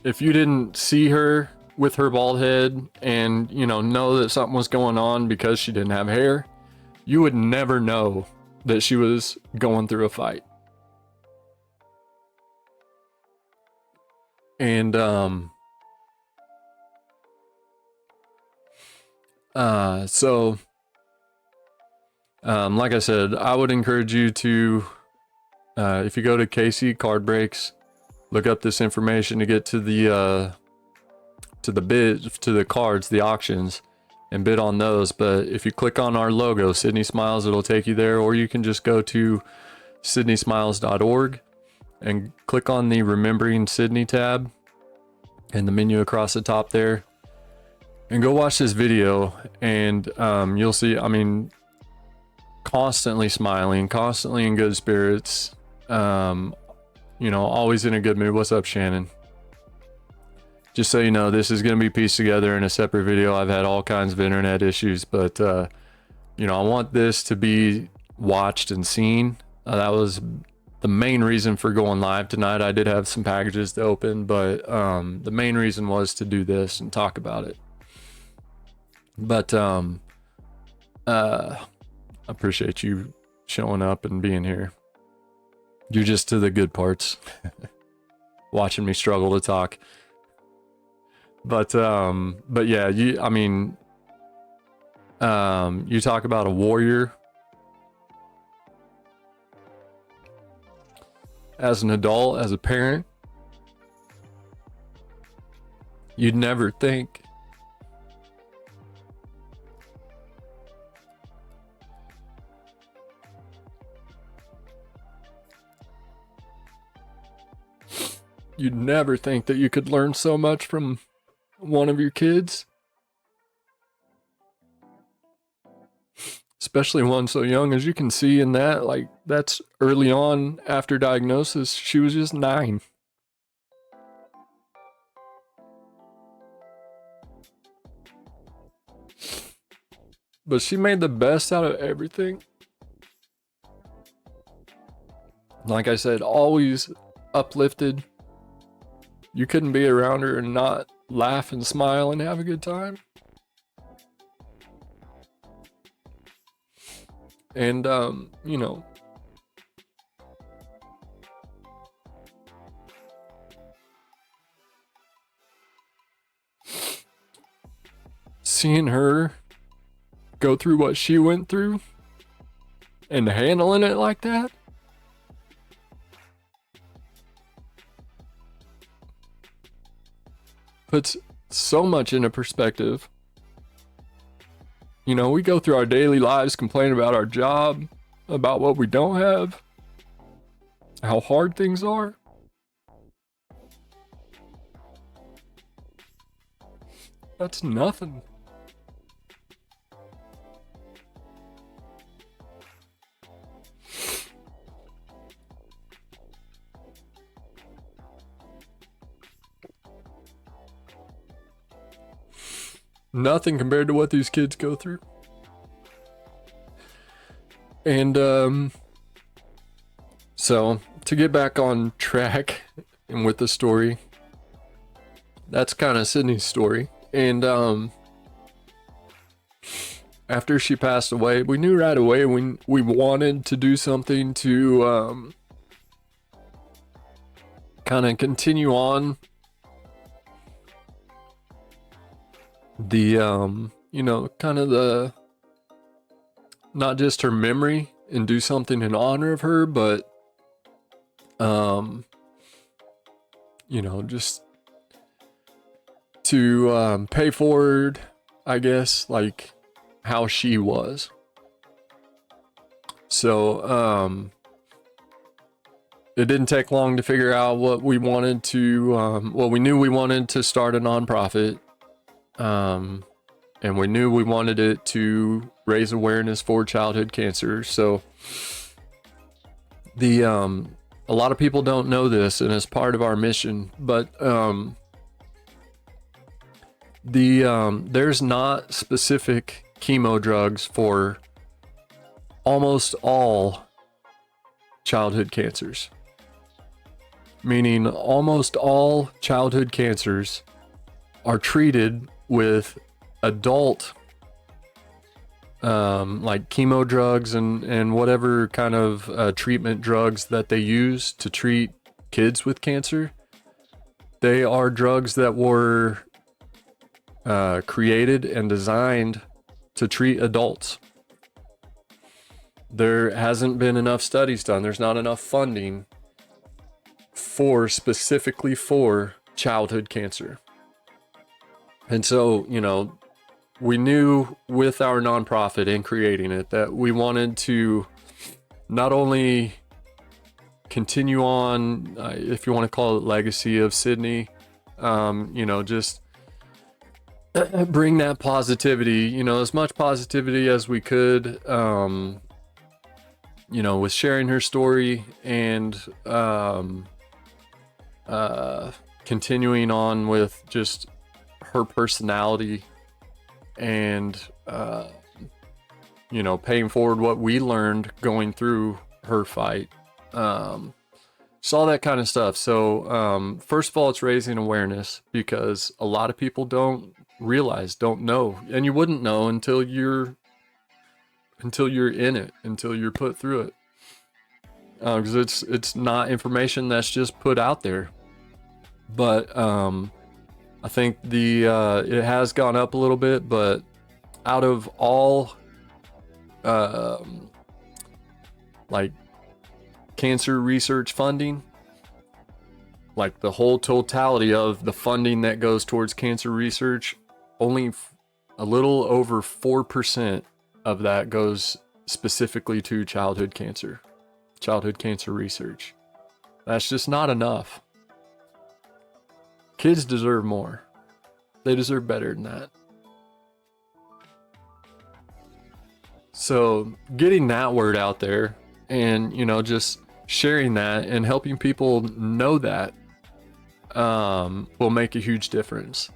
if you didn't see her with her bald head and, you know that something was going on because she didn't have hair, you would never know that she was going through a fight. And, like I said, I would encourage you to, if you go to KC Card Breaks, look up this information to get to the cards, the auctions, and bid on those. But if you click on our logo, Sydney Smiles, it'll take you there, or you can just go to sydneysmiles.org and click on the Remembering Sydney tab in the menu across the top there, and go watch this video, and you'll see, I mean, constantly smiling, constantly in good spirits, you know, always in a good mood. What's up, Shannon? Just so you know, this is going to be pieced together in a separate video. I've had all kinds of internet issues, but you know, I want this to be watched and seen. That was the main reason for going live tonight. I did have some packages to open, but the main reason was to do this and talk about it. But I appreciate you showing up and being here. You're just to the good parts. Watching me struggle to talk. But yeah, you talk about a warrior. As an adult, as a parent, you'd never think that you could learn so much from one of your kids, especially one so young. As you can see in that, like, that's early on after diagnosis. She was just 9. But she made the best out of everything. Like I said, always uplifted. You couldn't be around her and not laugh and smile and have a good time. And, you know, seeing her go through what she went through and handling it like that, puts so much into perspective. You know, we go through our daily lives complaining about our job, about what we don't have, how hard things are. That's nothing. Nothing compared to what these kids go through. And so to get back on track and with the story, that's kind of Sydney's story. And after she passed away, we knew right away we wanted to do something to kind of continue on the kind of the, not just her memory, and do something in honor of her, but just to pay forward, I guess, like how she was. So it didn't take long to figure out what we wanted to we knew we wanted to start a nonprofit, and we knew we wanted it to raise awareness for childhood cancer. So a lot of people don't know this, and it's part of our mission, but there's not specific chemo drugs for almost all childhood cancers. Meaning almost all childhood cancers are treated with adult like chemo drugs and whatever kind of treatment drugs that they use to treat kids with cancer. They are drugs that were created and designed to treat adults. There hasn't been enough studies done. There's not enough funding specifically for childhood cancer. And so, we knew with our nonprofit and creating it that we wanted to not only continue on, if you want to call it legacy of Sydney, just bring that positivity, as much positivity as we could, with sharing her story and continuing on with just her personality and paying forward what we learned going through her fight, just all that kind of stuff. So first of all, it's raising awareness, because a lot of people don't know, and you wouldn't know until you're in it, until you're put through it, because it's not information that's just put out there. But I think it has gone up a little bit, but out of all like cancer research funding, like the whole totality of the funding that goes towards cancer research, only a little over 4% of that goes specifically to childhood cancer research. That's just not enough. Kids deserve more. They deserve better than that. So getting that word out there and, just sharing that and helping people know that will make a huge difference.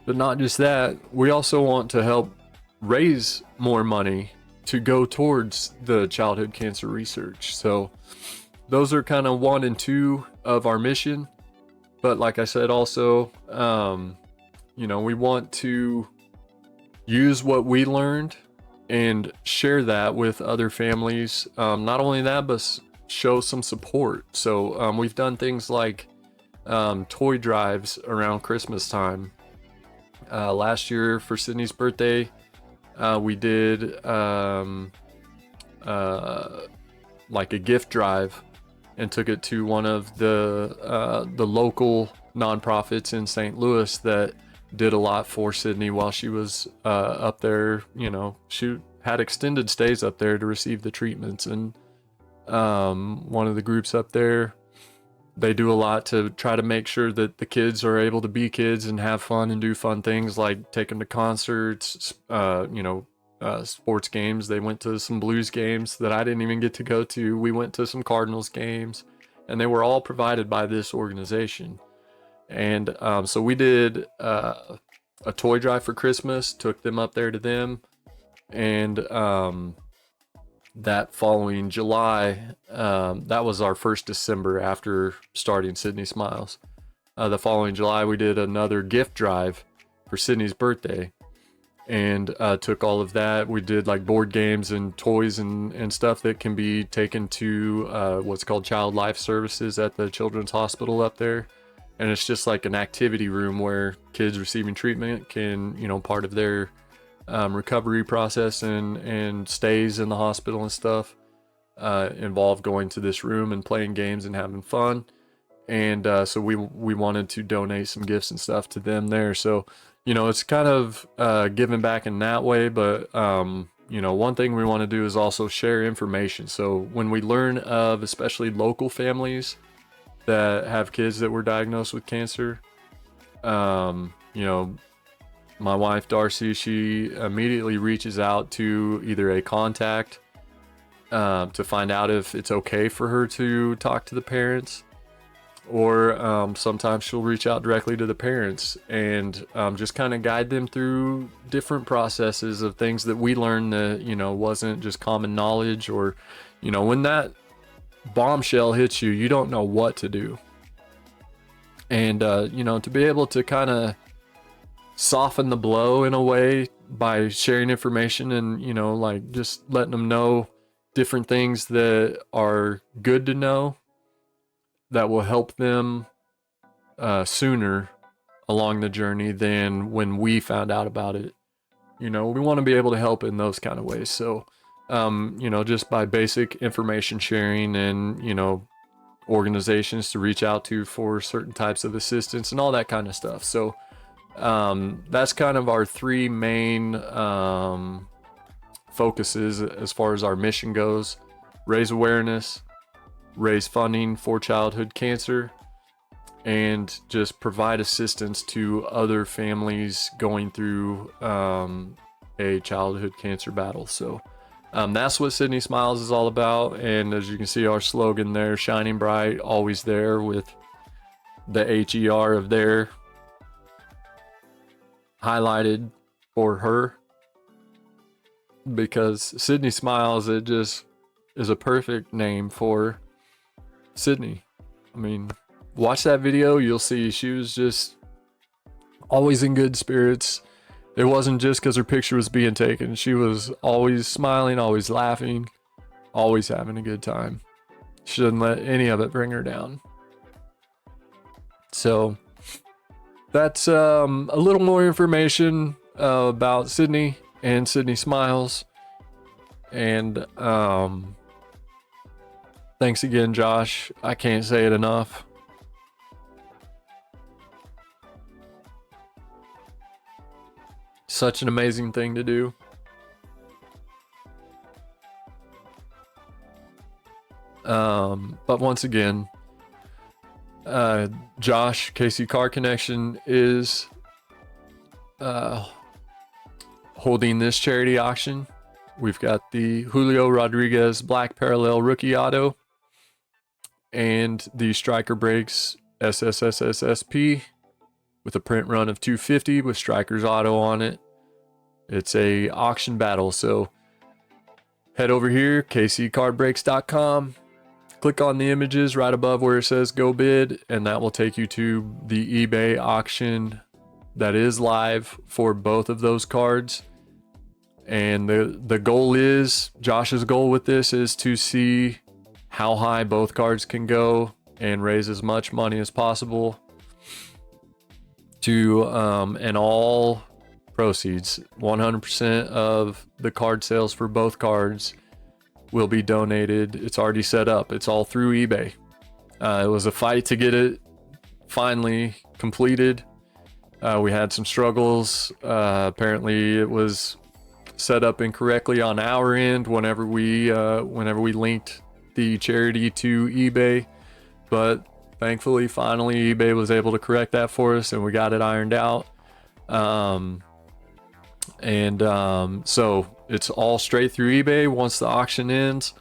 But not just that, we also want to help raise more money to go towards the childhood cancer research. So those are kind of 1 and 2 of our mission. But like I said, also, we want to use what we learned and share that with other families. Not only that, but show some support. So we've done things like toy drives around Christmas time. Last year for Sydney's birthday, we did like a gift drive and took it to one of the local nonprofits in St. Louis that did a lot for Sydney while she was up there. She had extended stays up there to receive the treatments, and one of the groups up there, they do a lot to try to make sure that the kids are able to be kids and have fun and do fun things, like take them to concerts, sports games. They went to some Blues games that I didn't even get to go to. We went to some Cardinals games, and they were all provided by this organization. And so we did a toy drive for Christmas, took them up there to them, and that following July, that was our first December after starting Sydney Smiles. The following July, we did another gift drive for Sydney's birthday, and took all of that. We did like board games and toys and stuff that can be taken to what's called Child Life Services at the Children's Hospital up there. And it's just like an activity room where kids receiving treatment can, you know, part of their recovery process and stays in the hospital and stuff involve going to this room and playing games and having fun. And so we wanted to donate some gifts and stuff to them there. So, you know, it's kind of giving back in that way. But, you know, one thing we want to do is also share information. So when we learn of especially local families that have kids that were diagnosed with cancer, you know, my wife Darcy, she immediately reaches out to either a contact to find out if it's okay for her to talk to the parents, or sometimes she'll reach out directly to the parents and just kind of guide them through different processes of things that we learned that, you know, wasn't just common knowledge. Or, you know, when that bombshell hits you, you don't know what to do. And, you know, to be able to kind of soften the blow in a way by sharing information and, you know, like just letting them know different things that are good to know that will help them sooner along the journey than when we found out about it. You know, we want to be able to help in those kind of ways. So, you know, just by basic information sharing and, you know, organizations to reach out to for certain types of assistance and all that kind of stuff. So, that's kind of our three main focuses as far as our mission goes: raise awareness, raise funding for childhood cancer, and just provide assistance to other families going through a childhood cancer battle. So that's what Sydney Smiles is all about. And as you can see, our slogan there, shining bright, always there, with the HER of there highlighted for her, because Sydney Smiles, it just is a perfect name for Sydney. I mean, watch that video, you'll see she was just always in good spirits. It wasn't just because her picture was being taken. She was always smiling, always laughing, always having a good time. She doesn't let any of it bring her down. So that's a little more information about Sydney and Sydney Smiles. And thanks again, Josh. I can't say it enough. Such an amazing thing to do. But once again, Josh, KC Car Connection, is holding this charity auction. We've got the Julio Rodriguez Black Parallel Rookie Auto and the Striker Brakes SSSSSP with a print run of 250 with Striker's Auto on it. It's a auction battle, so head over here, kccardbrakes.com. Click on the images right above where it says go bid, and that will take you to the eBay auction that is live for both of those cards. And the goal is, Josh's goal with this is to see how high both cards can go and raise as much money as possible to, and all proceeds, 100% of the card sales for both cards will be donated. It's already set up. It's all through eBay. It was a fight to get it finally completed. We had some struggles. Apparently it was set up incorrectly on our end whenever we linked the charity to eBay, but thankfully finally eBay was able to correct that for us and we got it ironed out. So it's all straight through eBay. Once the auction ends,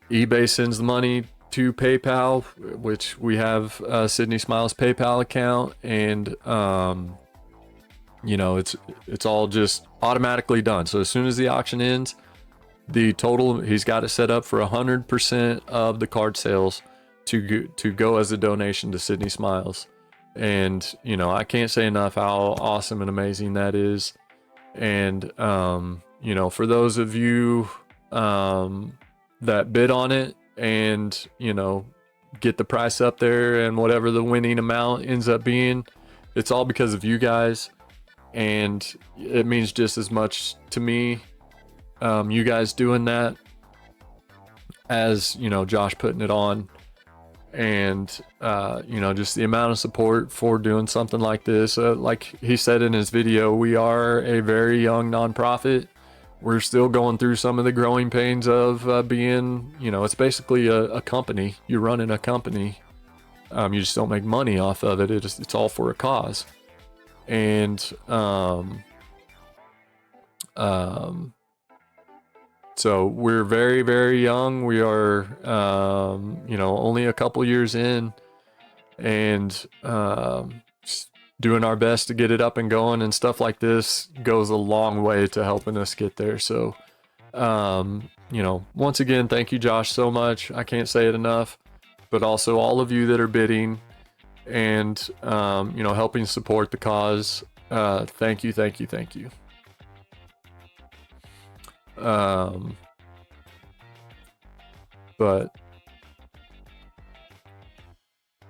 eBay sends the money to PayPal, which we have Sydney Smiles PayPal account, and you know, it's all just automatically done. So as soon as the auction ends, the total, he's got it set up for 100% of the card sales to go as a donation to Sydney Smiles. And, you know, I can't say enough how awesome and amazing that is. And, you know, for those of you that bid on it and, you know, get the price up there and whatever the winning amount ends up being, it's all because of you guys. And it means just as much to me, you guys doing that, as, you know, Josh putting it on. And, you know, just the amount of support for doing something like this. Like he said in his video, we are a very young nonprofit. We're still going through some of the growing pains of being, you know, it's basically a company. You're running a company. You just don't make money off of it. It's all for a cause. And so we're very, very young. We are, you know, only a couple years in, and just doing our best to get it up and going, and stuff like this goes a long way to helping us get there. So, you know, once again, thank you, Josh, so much. I can't say it enough, but also all of you that are bidding and, you know, helping support the cause. Thank you, thank you, thank you. But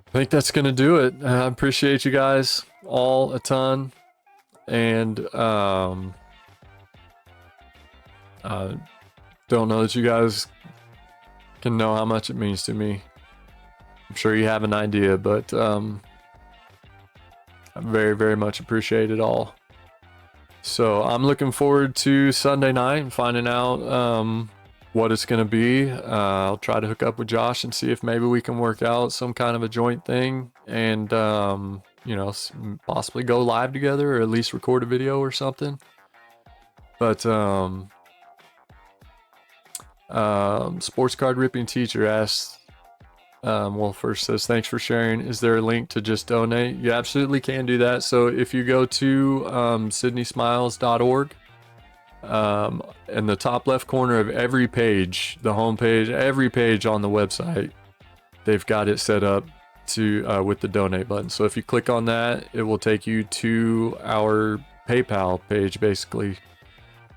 I think that's gonna do it. I appreciate you guys all a ton, and I don't know that you guys can know how much it means to me. I'm sure you have an idea, but I very, very much appreciate it all. So I'm looking forward to Sunday night and finding out what it's going to be. I'll try to hook up with Josh and see if maybe we can work out some kind of a joint thing, and, you know, possibly go live together, or at least record a video or something. But Sports Card Ripping Teacher asks, well, first says, thanks for sharing. Is there a link to just donate? You absolutely can do that. So if you go to sydneysmiles.org, in the top left corner of every page, the home page, every page on the website, they've got it set up to with the donate button. So if you click on that, it will take you to our PayPal page, basically,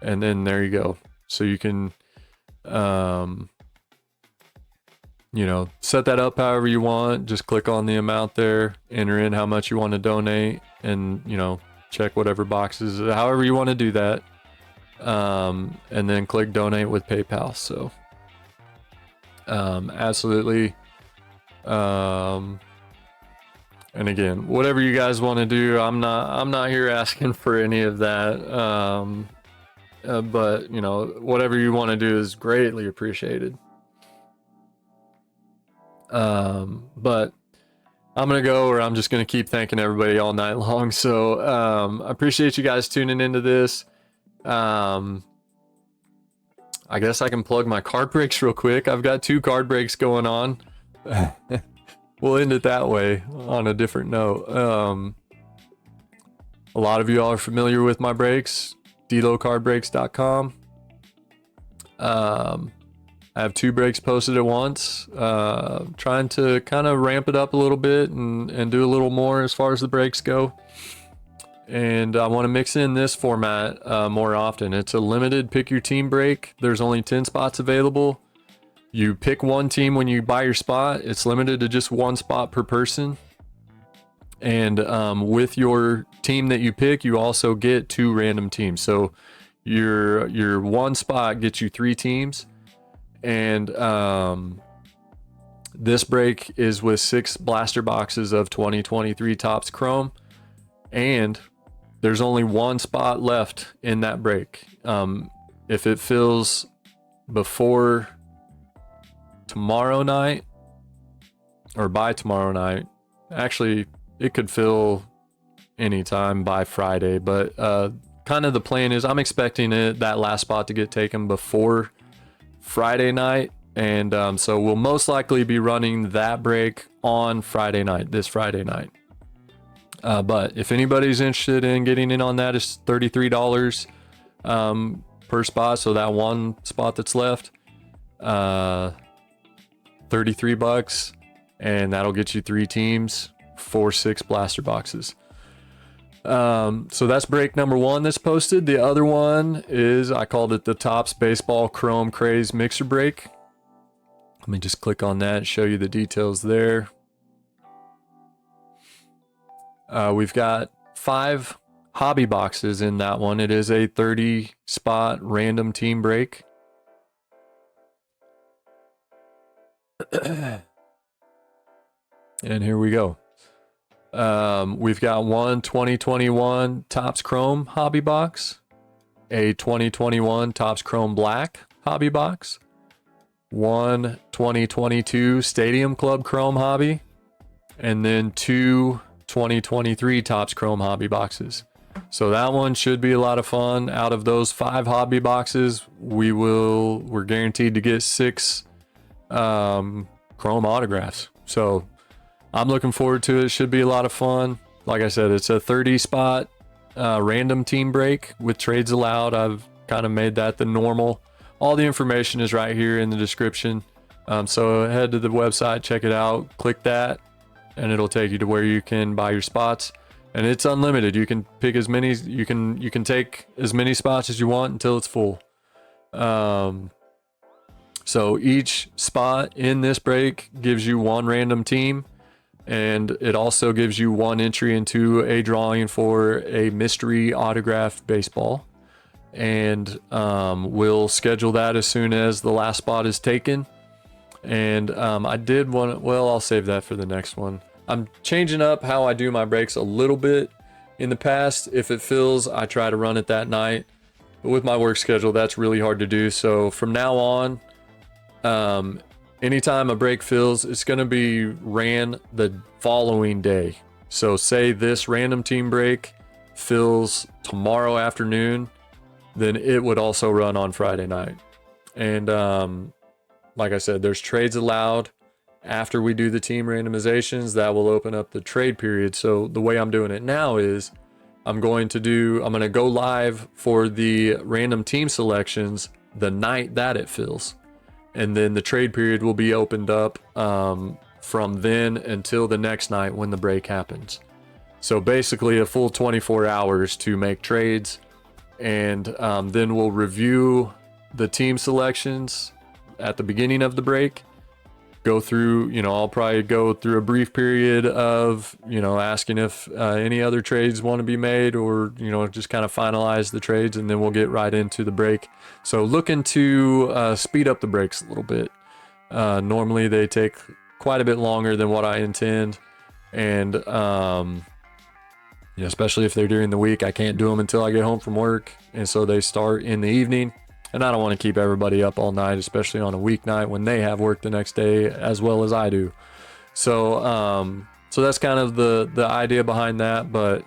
and then there you go. So you can you know, set that up however you want. Just click on the amount there, enter in how much you want to donate, and, you know, check whatever boxes, however you want to do that, and then click donate with PayPal. So absolutely, and again, whatever you guys want to do, I'm not here asking for any of that, but, you know, whatever you want to do is greatly appreciated. But I'm gonna go, or I'm just gonna keep thanking everybody all night long. So I appreciate you guys tuning into this. I guess I can plug my card breaks real quick. I've got 2 card breaks going on. We'll end it that way on a different note. A lot of you all are familiar with my breaks, delocardbreaks.com. I have 2 breaks posted at once, trying to kind of ramp it up a little bit and do a little more as far as the breaks go. And I want to mix in this format more often. It's a limited pick your team break. There's only 10 spots available. You pick one team when you buy your spot. It's limited to just 1 spot per person. And with your team that you pick, you also get 2 random teams. So your 1 spot gets you 3 teams. And this break is with 6 blaster boxes of 2023 Topps Chrome, and there's only 1 spot left in that break. If it fills before tomorrow night, or by tomorrow night, actually it could fill anytime by Friday, but kind of the plan is I'm expecting that last spot to get taken before Friday night, and so we'll most likely be running that break on Friday night, this Friday night. But if anybody's interested in getting in on that, it's $33 per spot. So that 1 spot that's left, $33, and that'll get you 3 teams for 6 blaster boxes. So that's break number 1 that's posted. The other one is, I called it the Topps Baseball Chrome Craze Mixer Break. Let me just click on that and show you the details there. We've got 5 hobby boxes in that one. It is a 30 spot random team break. And here we go. We've got one 2021 Topps Chrome hobby box, a 2021 Topps Chrome Black hobby box, one 2022 Stadium Club Chrome hobby, and then 2 2023 Topps Chrome hobby boxes. So that one should be a lot of fun. Out of those 5 hobby boxes, we're guaranteed to get 6 Chrome autographs. So I'm looking forward to it. Should be a lot of fun. Like I said, it's a 30 spot random team break with trades allowed. I've kind of made that the normal. All the information is right here in the description. So head to the website, check it out, click that, and it'll take you to where you can buy your spots. And it's unlimited. You can pick as many, you can take as many spots as you want until it's full. So each spot in this break gives you 1 random team, and it also gives you 1 entry into a drawing for a mystery autographed baseball. And we'll schedule that as soon as the last spot is taken. And I did want, well, I'll save that for the next one. I'm changing up how I do my breaks a little bit. In the past, if it fills, I try to run it that night. But with my work schedule, that's really hard to do. So from now on, anytime a break fills, it's going to be ran the following day. So say this random team break fills tomorrow afternoon, then it would also run on Friday night. And like I said, there's trades allowed after we do the team randomizations. That will open up the trade period. So the way I'm doing it now is I'm going to go live for the random team selections the night that it fills. And then the trade period will be opened up from then until the next night when the break happens. So basically a full 24 hours to make trades. And then we'll review the team selections at the beginning of the break. Go through, I'll probably go through a brief period of, asking if any other trades want to be made, or, just kind of finalize the trades, and then we'll get right into the break. So looking to speed up the breaks a little bit. Normally they take quite a bit longer than what I intend. And, especially if they're during the week, I can't do them until I get home from work. And so they start in the evening. And I don't want to keep everybody up all night, especially on a weeknight when they have work the next day as well as I do. So so that's kind of the idea behind that. But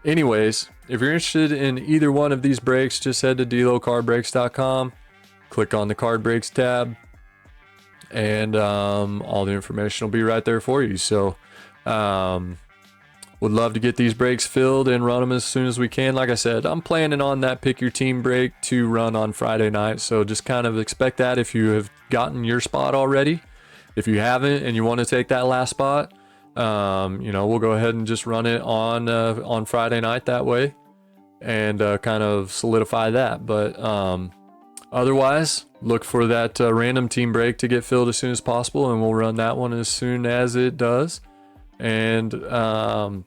anyways, if you're interested in either one of these breaks, just head to delocardbreaks.com, click on the card breaks tab, and all the information will be right there for you. So would love to get these breaks filled and run them as soon as we can. Like I said, I'm planning on that pick your team break to run on Friday night. So just kind of expect that if you have gotten your spot already. If you haven't and you want to take that last spot, we'll go ahead and just run it on Friday night that way, and kind of solidify that. But otherwise, look for that random team break to get filled as soon as possible, and we'll run that one as soon as it does. And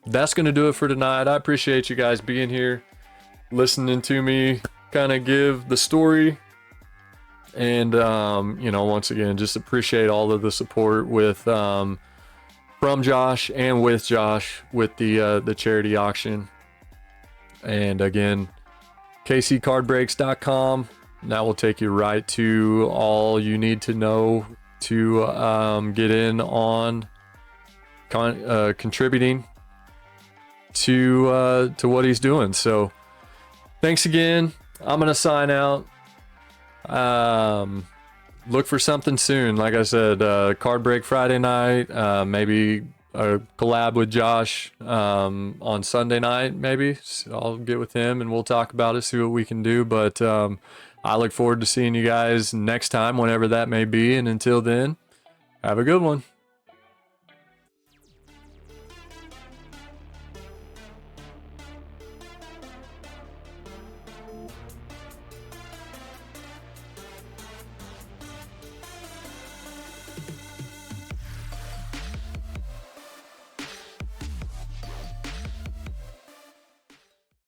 that's going to do it for tonight. I appreciate you guys being here, listening to me kind of give the story. And, once again, just appreciate all of the support with from Josh and with Josh with the charity auction. And again, kccardbreaks.com. That will take you right to all you need to know to get in on contributing to what he's doing. So thanks again. I'm gonna sign out. Look for something soon. Like I said, card break Friday night, maybe a collab with Josh on Sunday night. Maybe so I'll get with him and we'll talk about it, see what we can do. But I look forward to seeing you guys next time, whenever that may be. And until then, have a good one.